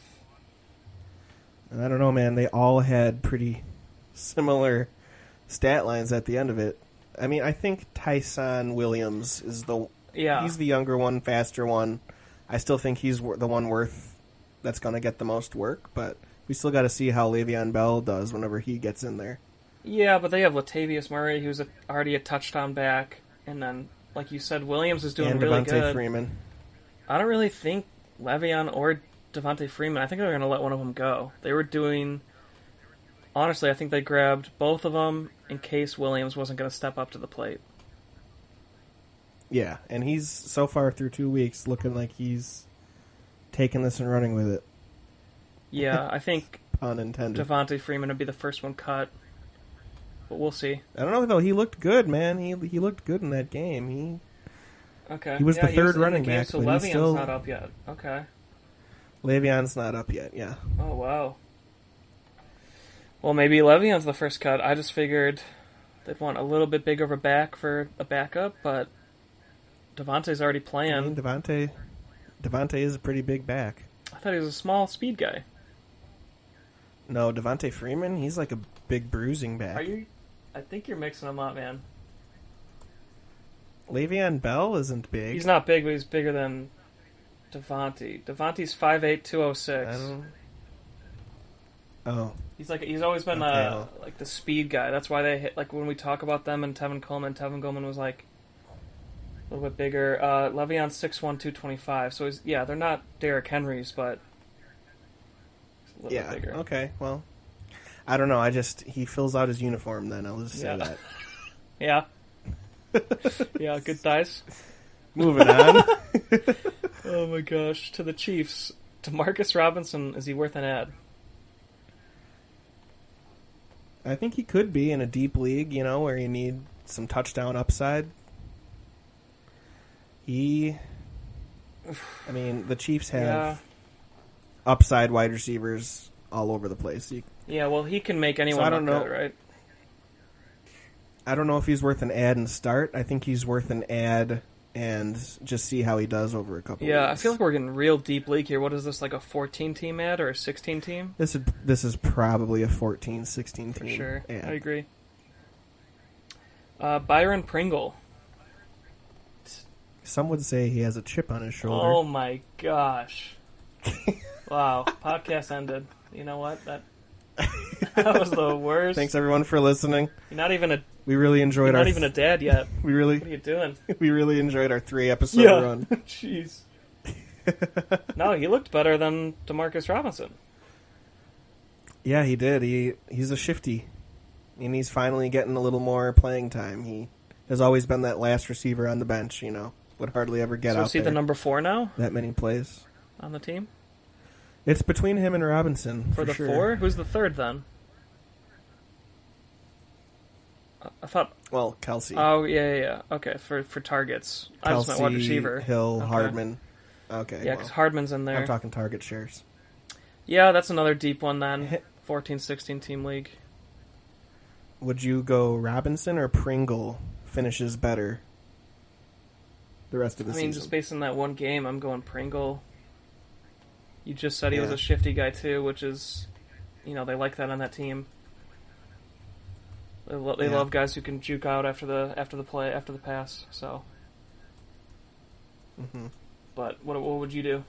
I don't know, man. They all had pretty similar stat lines at the end of it. I mean, I think Tyson Williams is he's the younger one, faster one. I still think he's the one that's going to get the most work, but we still got to see how Le'Veon Bell does whenever he gets in there. Yeah, but they have Latavius Murray, who's already a touchdown back, and then... Like you said, Williams is doing really good. Freeman. I don't really think Le'Veon or Devontae Freeman, I think they're going to let one of them go. They were doing... Honestly, I think they grabbed both of them in case Williams wasn't going to step up to the plate. Yeah, and he's, so far through 2 weeks, looking like he's taking this and running with it. Yeah, I think Pun intended. Devontae Freeman would be the first one cut. But we'll see. I don't know, though. He looked good, man. He looked good in that game. Okay. He was the third running back, so but he's still... not up yet. Okay. Le'Veon's not up yet, yeah. Oh, wow. Well, maybe Le'Veon's the first cut. I just figured they'd want a little bit bigger of a back for a backup, but Devontae's already playing. I mean, Devontae is a pretty big back. I thought he was a small speed guy. No, Devontae Freeman, he's like a big bruising back. Are you? I think you're mixing them up, man. Le'Veon Bell isn't big. He's not big, but he's bigger than Devontae. Devontae's 5'8", 206. I don't... Oh. He's always been like the speed guy. That's why they hit, like when we talk about them and Tevin Coleman was like a little bit bigger. Le'Veon's 6'1", 225. So they're not Derrick Henry's, but he's a little bit bigger. Okay, well, I don't know. He fills out his uniform then. I'll just say that. Yeah. Yeah, good thighs. Moving on. Oh my gosh, to the Chiefs. Demarcus Robinson, is he worth an ad? I think he could be in a deep league, where you need some touchdown upside. The Chiefs have upside wide receivers all over the place. Well, he can make anyone look good, right? I don't know if he's worth an ad and start. I think he's worth an ad and just see how he does over a couple weeks. I feel like we're getting real deep league here. What is this, like a 14-team ad or a 16-team? This is probably a 14, 16 team. For sure. ad. I agree. Byron Pringle. Some would say he has a chip on his shoulder. Oh my gosh. Wow. Podcast ended. You know what? That was the worst. Thanks everyone for listening. You're not even a We really enjoyed not even a dad yet. What are you doing? We really enjoyed our 3-episode run. Jeez. No, he looked better than Demarcus Robinson. Yeah, he did. He's a shifty. And he's finally getting a little more playing time. He has always been that last receiver on the bench, Would hardly ever get out there. So is he the number 4 now? That many plays. On the team? It's between him and Robinson. For the sure. 4? Who's the 3rd then? I thought... Well, Kelsey. Oh, yeah. Okay, for targets. Kelsey, I just meant wide receiver. Hill, okay. Hardman. Okay, yeah, because Hardman's in there. I'm talking target shares. Yeah, that's another deep one then. 14-16 team league. Would you go Robinson or Pringle finishes better the rest of the season? Just based on that one game, I'm going Pringle. You just said he was a shifty guy too, which is, they like that on that team. They love guys who can juke out after the pass. So, but what would you do?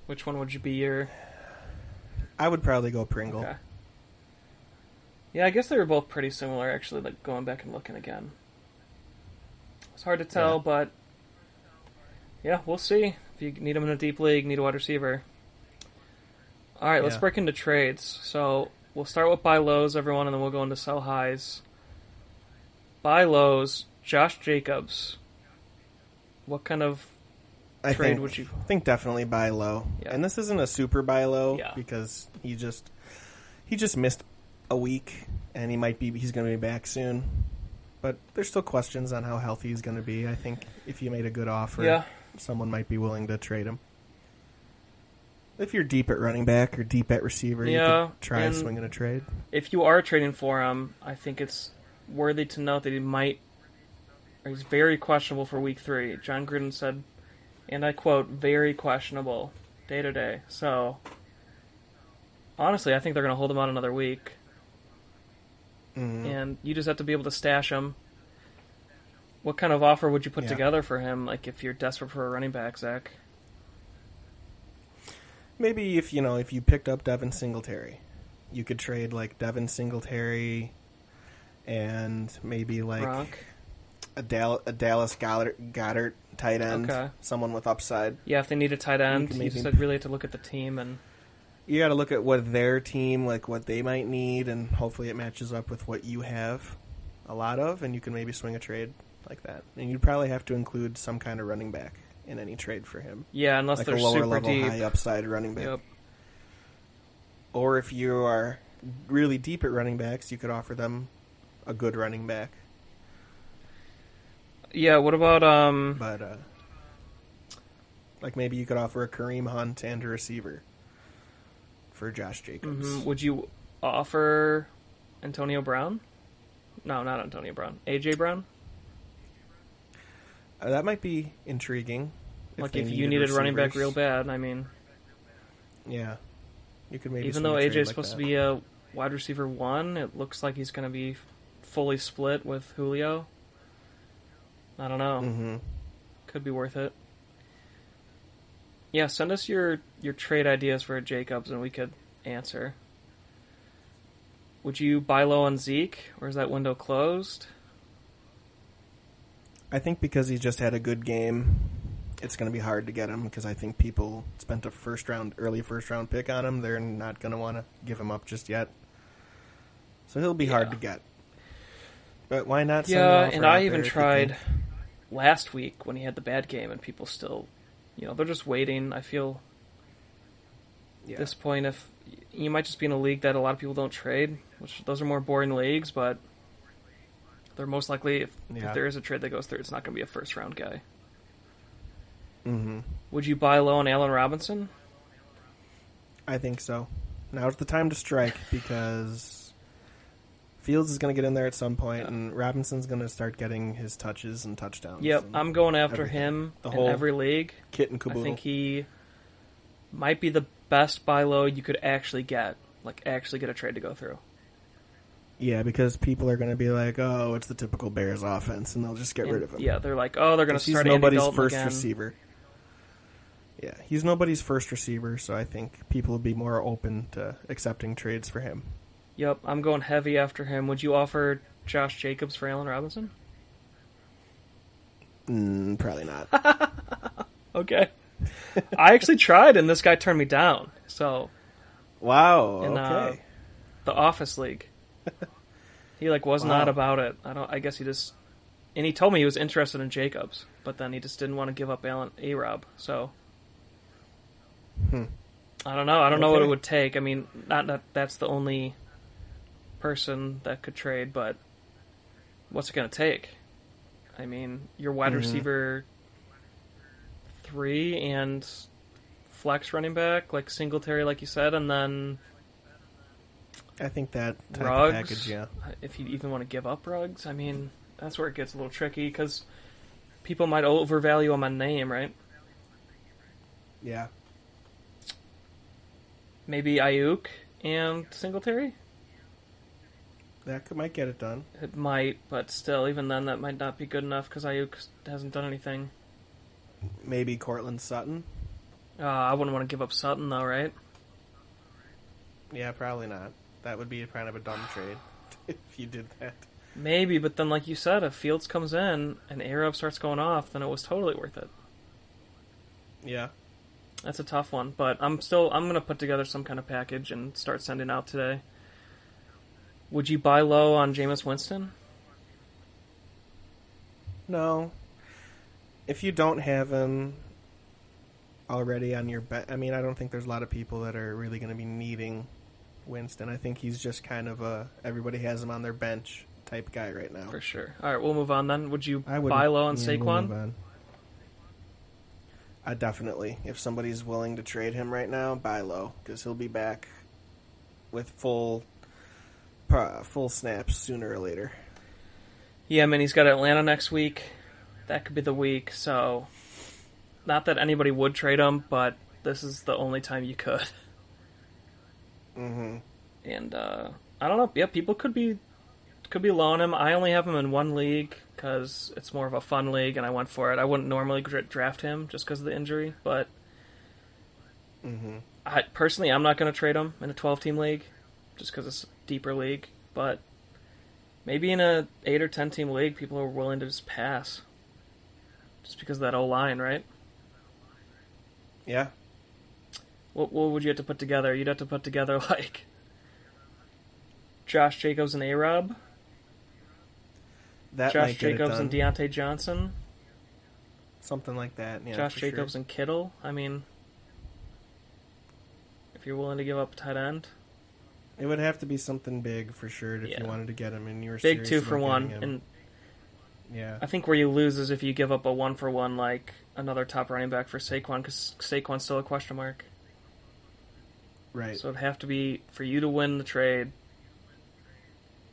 Which one would you be your? I would probably go Pringle. Okay. Yeah, I guess they were both pretty similar, actually, like going back and looking again. It's hard to tell, but yeah, we'll see. If you need them in a deep league, need a wide receiver. All right, let's break into trades. So we'll start with buy lows, everyone, and then we'll go into sell highs. Buy lows, Josh Jacobs. What kind of trade would you? I think definitely buy low. Yeah. And this isn't a super buy low because he just missed a week, and he's going to be back soon. But there's still questions on how healthy he's going to be. I think if you made a good offer, someone might be willing to trade him. If you're deep at running back or deep at receiver, you could try swinging a trade. If you are trading for him, I think it's worthy to note that he's very questionable for week 3. John Gruden said, and I quote, very questionable day to day. So, honestly, I think they're going to hold him out another week. Mm-hmm. And you just have to be able to stash him. What kind of offer would you put together for him, like if you're desperate for a running back, Zach? Maybe if you picked up Devin Singletary, you could trade like Devin Singletary and maybe like Gronk. a Dallas Goddard tight end, Okay. someone with upside. Yeah, if they need a tight end, you just really have to look at the team and. You got to look at what their team, like what they might need, and hopefully it matches up with what you have a lot of, and you can maybe swing a trade like that. And you'd probably have to include some kind of running back in any trade for him. Yeah, unless like they're a lower super level, deep. high upside running back. Yep. Or if you are really deep at running backs, you could offer them a good running back. Yeah, what about But like maybe you could offer a Kareem Hunt and a receiver for Josh Jacobs. Mm-hmm. Would you offer Antonio Brown? No, not Antonio Brown. AJ Brown? That might be intriguing. Like if you needed a running back real bad, I mean. Yeah. You could maybe even though AJ's supposed to be a wide receiver 1, it looks like he's going to be fully split with Julio. I don't know. Mm-hmm. Could be worth it. Yeah, send us your trade ideas for Jacobs and we could answer. Would you buy low on Zeke, or is that window closed? I think because he just had a good game, it's going to be hard to get him because I think people spent a early first round pick on him. They're not going to want to give him up just yet. So he'll be hard to get. But why not send an offer and out I even there tried last week when he had the bad game and people still, they're just waiting. I feel at this point, if you might just be in a league that a lot of people don't trade, which those are more boring leagues, but they're most likely, if there is a trade that goes through, it's not going to be a first round guy. Mm-hmm. Would you buy low on Allen Robinson? I think so. Now's the time to strike because Fields is going to get in there at some point, and Robinson's going to start getting his touches and touchdowns. Yep, and I'm going after everything. him The in whole every league. Kit and caboodle. I think he might be the best buy low you could actually get, actually get a trade to go through. Yeah, because people are going to be like, oh, it's the typical Bears offense, and they'll just get rid of him. Yeah, they're like, oh, they're going to start he's nobody's Andy Dalton first again. receiver. Yeah, he's nobody's first receiver, so I think people will be more open to accepting trades for him. Yep, I'm going heavy after him. Would you offer Josh Jacobs for Allen Robinson? Probably not. Okay. I actually tried, and this guy turned me down. So, Wow, in okay. the Office League, he was not about it. I guess he just, and he told me he was interested in Jacobs, but then he just didn't want to give up A-Rob. So, I don't know. I don't know what it would take. I mean, not that that's the only person that could trade, but what's it going to take? I mean, your wide receiver 3 and flex running back, like Singletary, like you said, and then I think that type Ruggs, of package, yeah. If you even want to give up Ruggs, I mean, that's where it gets a little tricky because people might overvalue him on name, right? Yeah. Maybe Ayuk and Singletary? Might get it done. It might, but still, even then, that might not be good enough because Ayuk hasn't done anything. Maybe Cortland Sutton? I wouldn't want to give up Sutton, though, right? Yeah, probably not. That would be kind of a dumb trade if you did that. Maybe, but then, like you said, if Fields comes in and A-Rob starts going off, then it was totally worth it. Yeah. That's a tough one, but I'm going to put together some kind of package and start sending out today. Would you buy low on Jameis Winston? No. If you don't have him already on your bench, I mean, I don't think there's a lot of people that are really going to be needing Winston. I think he's just kind of everybody has him on their bench type guy right now. For sure. All right, we'll move on then. Would you I buy low on we'll Saquon? move on. Definitely. If somebody's willing to trade him right now, buy low, because he'll be back with full snaps sooner or later. Yeah, I mean, he's got Atlanta next week. That could be the week, so not that anybody would trade him, but this is the only time you could. Mm-hmm. And I don't know. Yeah, people could be low on him. I only have him in one league because it's more of a fun league, and I went for it. I wouldn't normally draft him just because of the injury, but I'm not going to trade him in a 12-team league just because it's a deeper league. But Maybe in a 8 or 10 team league, people are willing to just pass. Just because of that O-line, right? Yeah. What would you have to put together? You'd have to put together, like, Josh Jacobs and A-Rob. Josh Jacobs and Deontay Johnson. Something like that, yeah. Josh Jacobs and Kittle. I mean, if you're willing to give up a tight end. It would have to be something big for sure if you wanted to get him, and you were big serious 2 about for 1. him. And yeah, I think where you lose is if you give up a 1 for 1, like another top running back for Saquon, because Saquon's still a question mark. Right. So it'd have to be for you to win the trade.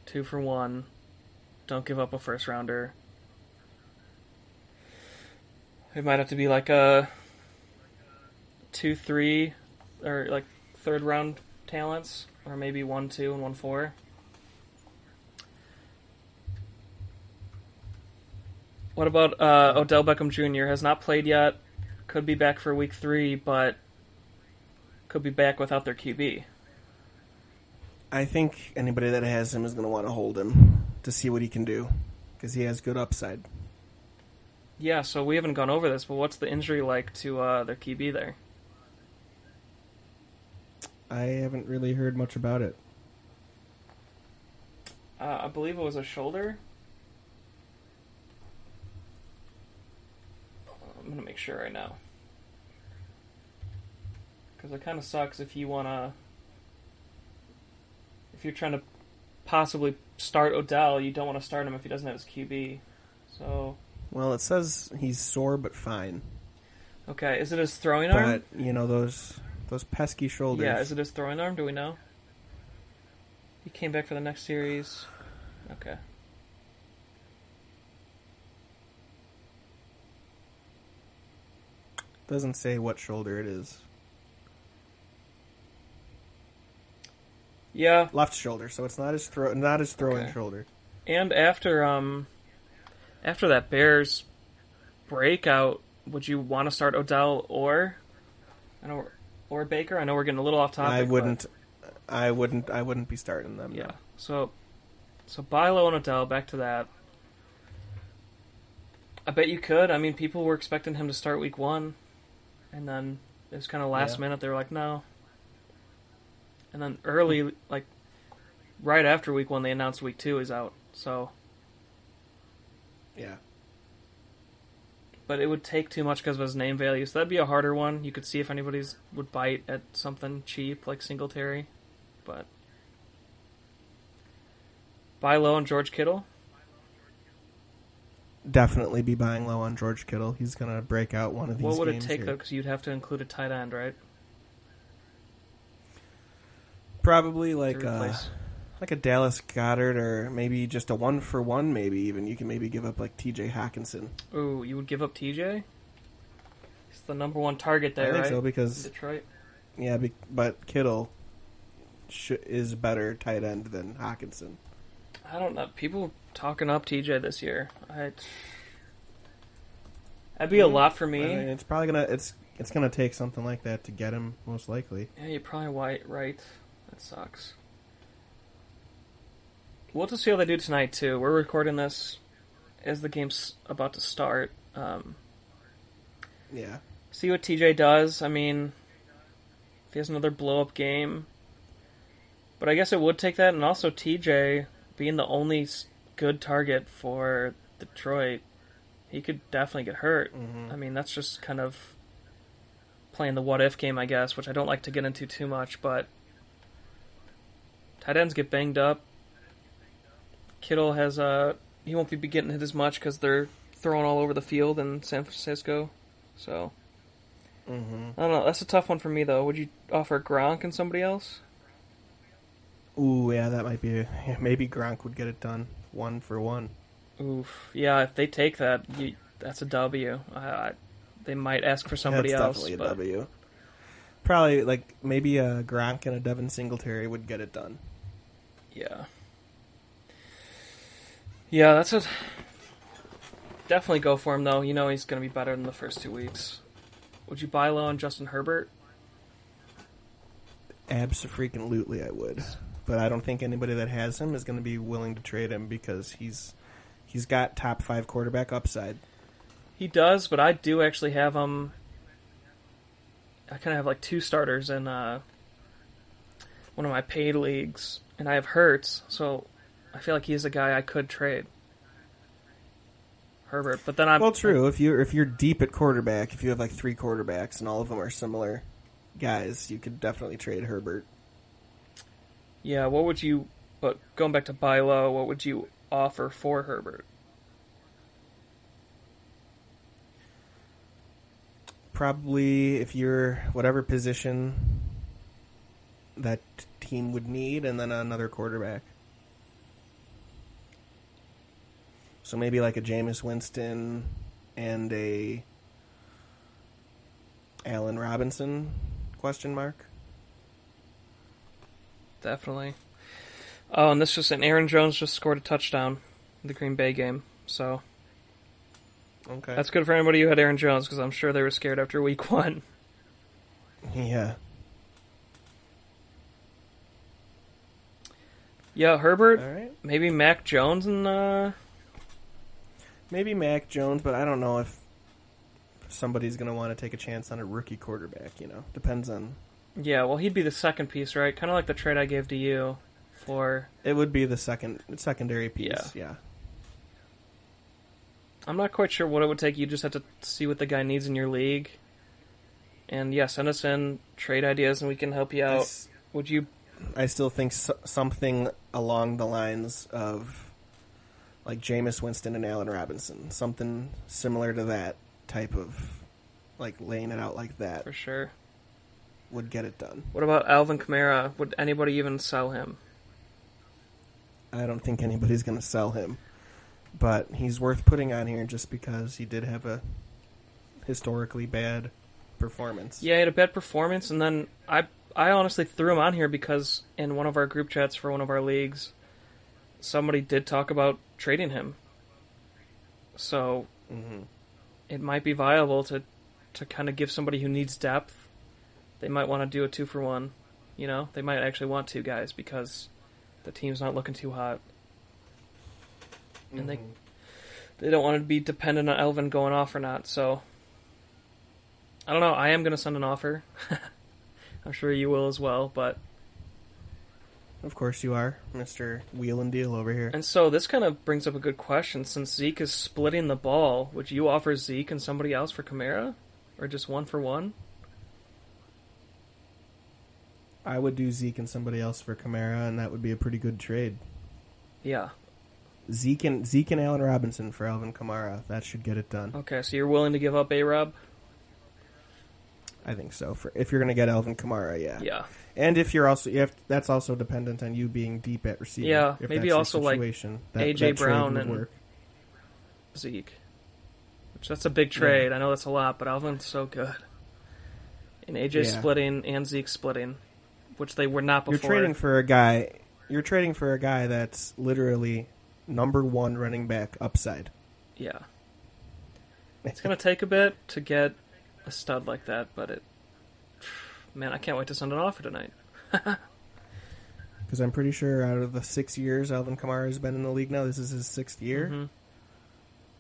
2 for 1. Don't give up a first rounder. It might have to be like a 2-3 or like third round talents, or maybe 1-2 and 1-4. What about Odell Beckham Jr.? Has not played yet. Could be back for week 3, but could be back without their QB. I think anybody that has him is going to want to hold him to see what he can do, because he has good upside. Yeah, so we haven't gone over this, but what's the injury like to their QB there? I haven't really heard much about it. I believe it was a shoulder. I'm going to make sure right now. Because it kind of sucks if you want to... If you're trying to possibly start Odell, you don't want to start him if he doesn't have his QB. So... Well, it says he's sore but fine. Okay, is it his throwing arm? But, you know, those pesky shoulders. Yeah, is it his throwing arm? Do we know? He came back for the next series. Okay. Doesn't say what shoulder it is. Yeah. Left shoulder, so it's not his throwing shoulder. And after that Bears breakout, would you want to start Odell or Baker? I know we're getting a little off topic. I wouldn't be starting them. Yeah. No. So buy low on Odell. Back to that. I bet you could. I mean, people were expecting him to start week 1, and then it was kind of last minute. They were like, no. And then early, like right after week 1, they announced week 2 is out. So. Yeah. But it would take too much because of his name value. So that'd be a harder one. You could see if anybody's would bite at something cheap like Singletary. But buy low on George Kittle. Definitely be buying low on George Kittle. He's going to break out one of these games. What would it take, though? Because you'd have to include a tight end, right? Probably like a Dallas Goedert, or maybe just a 1-for-1, maybe even. You can maybe give up like TJ Hawkinson. Ooh, you would give up TJ? He's the number 1 target there, right? I think so, because... Detroit? Yeah, but Kittle is better tight end than Hawkinson. I don't know. People talking up TJ this year. That'd be a lot for me. I mean, it's probably gonna take something like that to get him, most likely. Yeah, you're probably right. That sucks. We'll just see how they do tonight, too. We're recording this as the game's about to start. Yeah. See what TJ does. I mean, if he has another blow-up game. But I guess it would take that, and also TJ being the only good target for Detroit, he could definitely get hurt. Mm-hmm. I mean, that's just kind of playing the what-if game, I guess, which I don't like to get into too much, but tight ends get banged up. Kittle has he won't be getting hit as much because they're throwing all over the field in San Francisco. So, I don't know. That's a tough one for me, though. Would you offer Gronk and somebody else? Ooh, yeah, that might be... maybe Gronk would get it done. 1-for-1. Oof. Yeah, if they take that, that's a W. They might ask for somebody else. That's definitely a W. Probably, like, maybe a Gronk and a Devin Singletary would get it done. Yeah. Yeah, that's a... Definitely go for him, though. You know he's going to be better than the first 2 weeks. Would you buy low on Justin Herbert? Abso-freaking-lutely, I would. but I don't think anybody that has him is going to be willing to trade him because he's got top 5 quarterback upside. He does, but I do actually have him. I kind of have like 2 starters in one of my paid leagues, and I have Hurts, so I feel like he's a guy I could trade. Herbert, but then well, true. If you're deep at quarterback, if you have like 3 quarterbacks and all of them are similar guys, you could definitely trade Herbert. Yeah, what would you? But going back to buy low, what would you offer for Herbert? Probably if you're whatever position that team would need, and then another quarterback. So maybe like a Jameis Winston and a Allen Robinson, question mark? Definitely. Oh, and Aaron Jones just scored a touchdown in the Green Bay game, so okay, that's good for anybody who had Aaron Jones, because I'm sure they were scared after week 1. Yeah. Yeah, Herbert, all right. Maybe Mac Jones and... Maybe Mac Jones, but I don't know if somebody's going to want to take a chance on a rookie quarterback, Depends on... Yeah, well, he'd be the second piece, right? Kind of like the trade I gave to you for... It would be the secondary piece, yeah. I'm not quite sure what it would take. You just have to see what the guy needs in your league. And, yeah, send us in trade ideas and we can help you out. Would you... I still think something along the lines of... like Jameis Winston and Allen Robinson. Something similar to that type of, like, laying it out like that. For sure. Would get it done. What about Alvin Kamara? Would anybody even sell him? I don't think anybody's going to sell him. But he's worth putting on here just because he did have a historically bad performance. Yeah, he had a bad performance, and then I honestly threw him on here because in one of our group chats for one of our leagues, somebody did talk about trading him. So it might be viable to kind of give somebody who needs depth. They might want to do a 2-for-1. They might actually want 2 guys because the team's not looking too hot. And they don't want to be dependent on Alvin going off or not. So I don't know. I am going to send an offer. I'm sure you will as well, but... Of course you are, Mr. Wheel and Deal over here. And so this kind of brings up a good question. Since Zeke is splitting the ball, would you offer Zeke and somebody else for Kamara? Or just 1-for-1? I would do Zeke and somebody else for Kamara, and that would be a pretty good trade. Yeah. Zeke and Allen Robinson for Alvin Kamara. That should get it done. Okay, so you're willing to give up A-Rob? I think so. If you're going to get Alvin Kamara, yeah. Yeah. And if that's also dependent on you being deep at receiver. Yeah, if maybe that's also like A.J. Brown and work. Zeke. Which that's a big trade. Yeah. I know that's a lot, but Alvin's so good. And A.J. splitting and Zeke splitting, which they were not before. You're trading for a guy that's literally number 1 running back upside. Yeah. It's going to take a bit to get a stud like that, but man, I can't wait to send an offer tonight. Because I'm pretty sure out of the 6 years Alvin Kamara has been in the league now, this is his 6th year. Mm-hmm.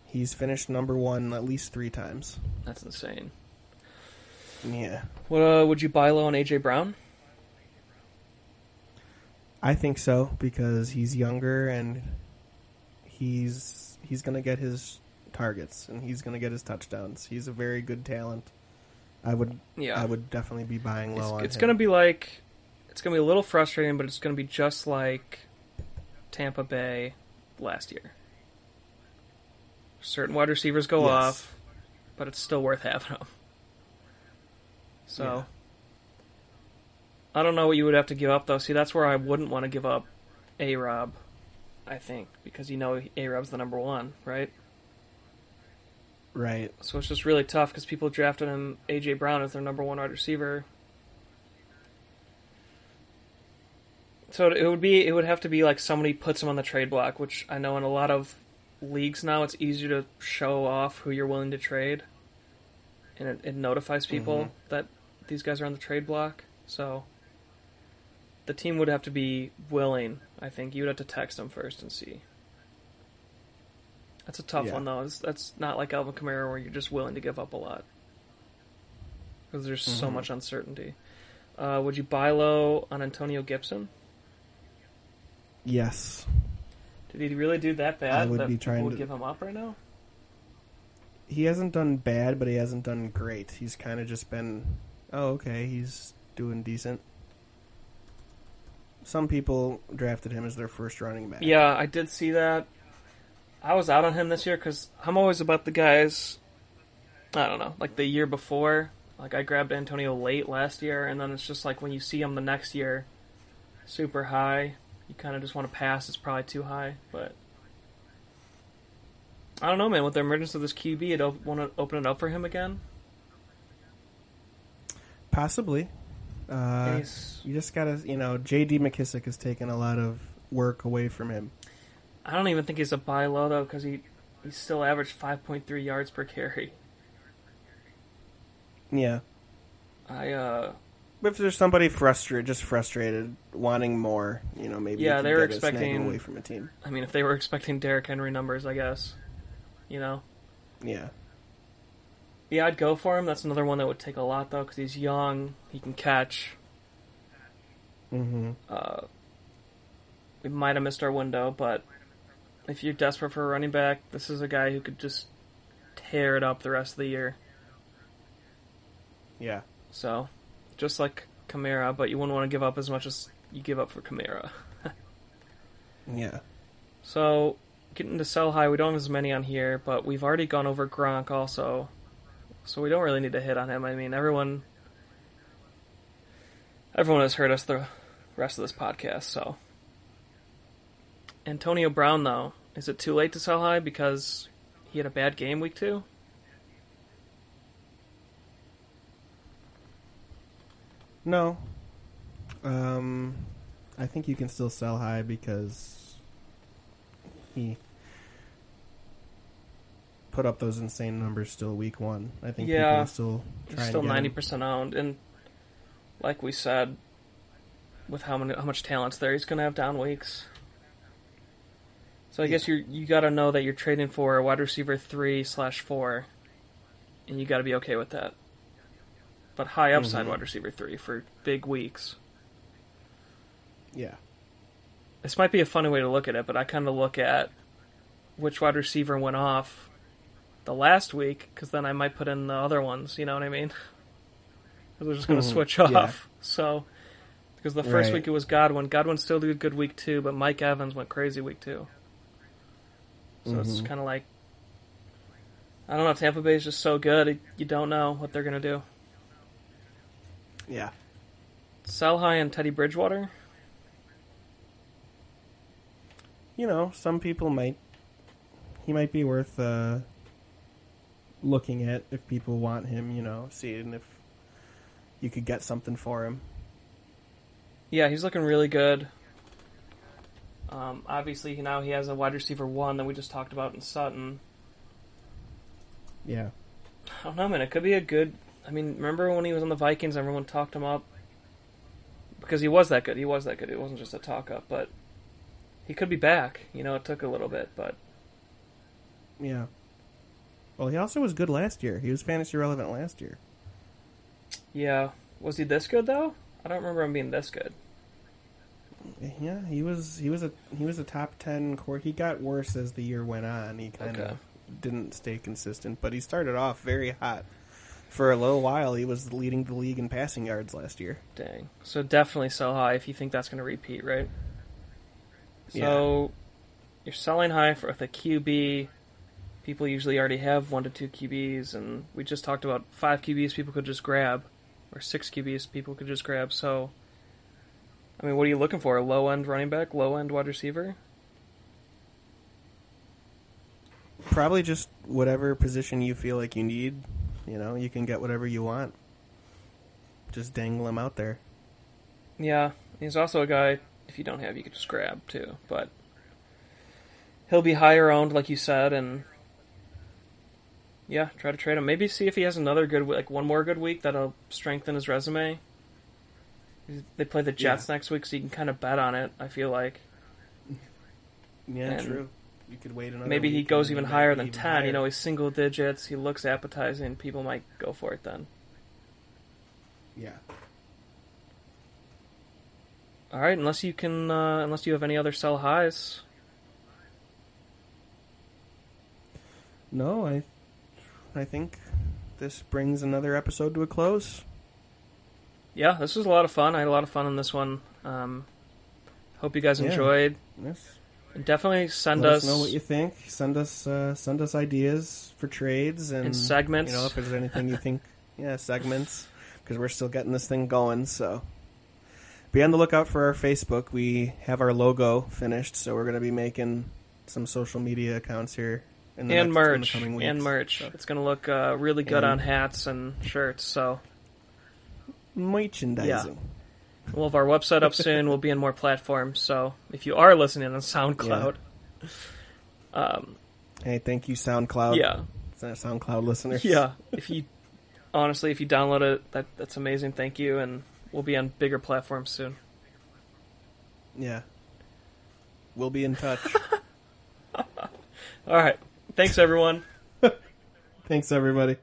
He's finished number 1 at least 3 times. That's insane. Yeah. What would you buy low on A.J. Brown? I think so, because he's younger and he's going to get his targets and he's going to get his touchdowns. He's a very good talent. I would definitely be buying low on him. It's going to be a little frustrating, but it's going to be just like Tampa Bay last year. Certain wide receivers go off, but it's still worth having them. So, I don't know what you would have to give up, though. See, that's where I wouldn't want to give up A-Rob, I think, because A-Rob's the number 1, right? Right. So it's just really tough because people drafted him, A.J. Brown, as their number 1 wide receiver. So it would have to be like somebody puts him on the trade block, which I know in a lot of leagues now it's easier to show off who you're willing to trade. And it notifies people that these guys are on the trade block. So the team would have to be willing. I think you would have to text them first and see. That's a tough one though. That's not like Alvin Kamara where you're just willing to give up a lot because there's so much uncertainty. Would you buy low on Antonio Gibson? Yes. Did he really do that bad? I would that be trying people to would give him up right now. He hasn't done bad, but he hasn't done great. He's kind of just been, okay, he's doing decent. Some people drafted him as their first running back. Yeah, I did see that. I was out on him this year because I'm always about the guys, I don't know, like the year before. Like I grabbed Antonio late last year, and then it's just like when you see him the next year, super high, you kind of just want to pass. It's probably too high, but I don't know, man. With the emergence of this QB, I'd want to open it up for him again. Possibly. You just gotta, J.D. Mckissick has taken a lot of work away from him. I don't even think he's a buy low, though, because he still averaged 5.3 yards per carry. Yeah. If there's somebody frustrated, wanting more, maybe yeah, you can they were get a snag expecting away from a team. I mean, if they were expecting Derrick Henry numbers, I guess, Yeah. Yeah, I'd go for him. That's another one that would take a lot, though, because he's young. He can catch. Mm-hmm. We might have missed our window, but if you're desperate for a running back, this is a guy who could just tear it up the rest of the year. Yeah. So, just like Kamara, but you wouldn't want to give up as much as you give up for Kamara. Yeah. So, getting to sell high, we don't have as many on here, but we've already gone over Gronk also. So we don't really need to hit on him. I mean, everyone has heard us the rest of this podcast, so. Antonio Brown, though, is it too late to sell high because he had a bad game week 2? No. I think you can still sell high because he put up those insane numbers still week 1. I think people are still trying to get 90% owned, and like we said, with how much talent's there, he's going to have down weeks. So I guess you got to know that you're trading for a wide receiver 3/4, and you got to be okay with that. But high upside wide receiver 3 for big weeks. Yeah. This might be a funny way to look at it, but I kind of look at which wide receiver went off the last week, because then I might put in the other ones, you know what I mean? Because they're just going to switch off. Yeah. So, because the first week it was Godwin. Godwin still did a good week 2, but Mike Evans went crazy week 2. So it's kind of like, I don't know, Tampa Bay is just so good, you don't know what they're going to do. Yeah. Sell high on Teddy Bridgewater? Some people he might be worth looking at if people want him, seeing if you could get something for him. Yeah, he's looking really good. Obviously, now he has a wide receiver 1 that we just talked about in Sutton. Yeah. I don't know, man. It could be a good... I mean, remember when he was on the Vikings, everyone talked him up? Because he was that good. It wasn't just a talk-up, but he could be back. It took a little bit, but... Yeah. Well, he also was good last year. He was fantasy relevant last year. Yeah. Was he this good, though? I don't remember him being this good. Yeah, he was a top 10 core. He got worse as the year went on. He kind of didn't stay consistent, but he started off very hot. For a little while, he was leading the league in passing yards last year. Dang. So definitely sell high if you think that's going to repeat, right? So you're selling high for the QB. People usually already have 1 to 2 QBs, and we just talked about 5 QBs people could just grab, or 6 QBs people could just grab. So, I mean, what are you looking for? A low-end running back? Low-end wide receiver? Probably just whatever position you feel like you need. You can get whatever you want. Just dangle him out there. Yeah, he's also a guy, if you don't have, you could just grab, too. But he'll be higher owned, like you said, and yeah, try to trade him. Maybe see if he has another good, one more good week that'll strengthen his resume. They play the Jets next week, so you can kind of bet on it, I feel like. Yeah, And true. You could wait another maybe he week goes and even he higher might than be even 10. higher. You know, he's single digits. He looks appetizing. People might go for it then. Yeah. All right, unless you have any other sell highs. No, I think this brings another episode to a close. Yeah, this was a lot of fun. I had a lot of fun in this one. Hope you guys enjoyed. Yes. And definitely send Let us know what you think. Send us ideas for trades and segments. You know, if there's anything you think, segments, because we're still getting this thing going. So be on the lookout for our Facebook. We have our logo finished, so we're going to be making some social media accounts here in the coming weeks. And merch. So. It's going to look really good on hats and shirts. So merchandising. Yeah. We'll have our website up soon. We'll be in more platforms. So if you are listening on SoundCloud, hey, thank you, SoundCloud. Yeah, SoundCloud listeners. Yeah, if you download it, that's amazing. Thank you, and we'll be on bigger platforms soon. Yeah, we'll be in touch. All right, thanks everyone. Thanks everybody.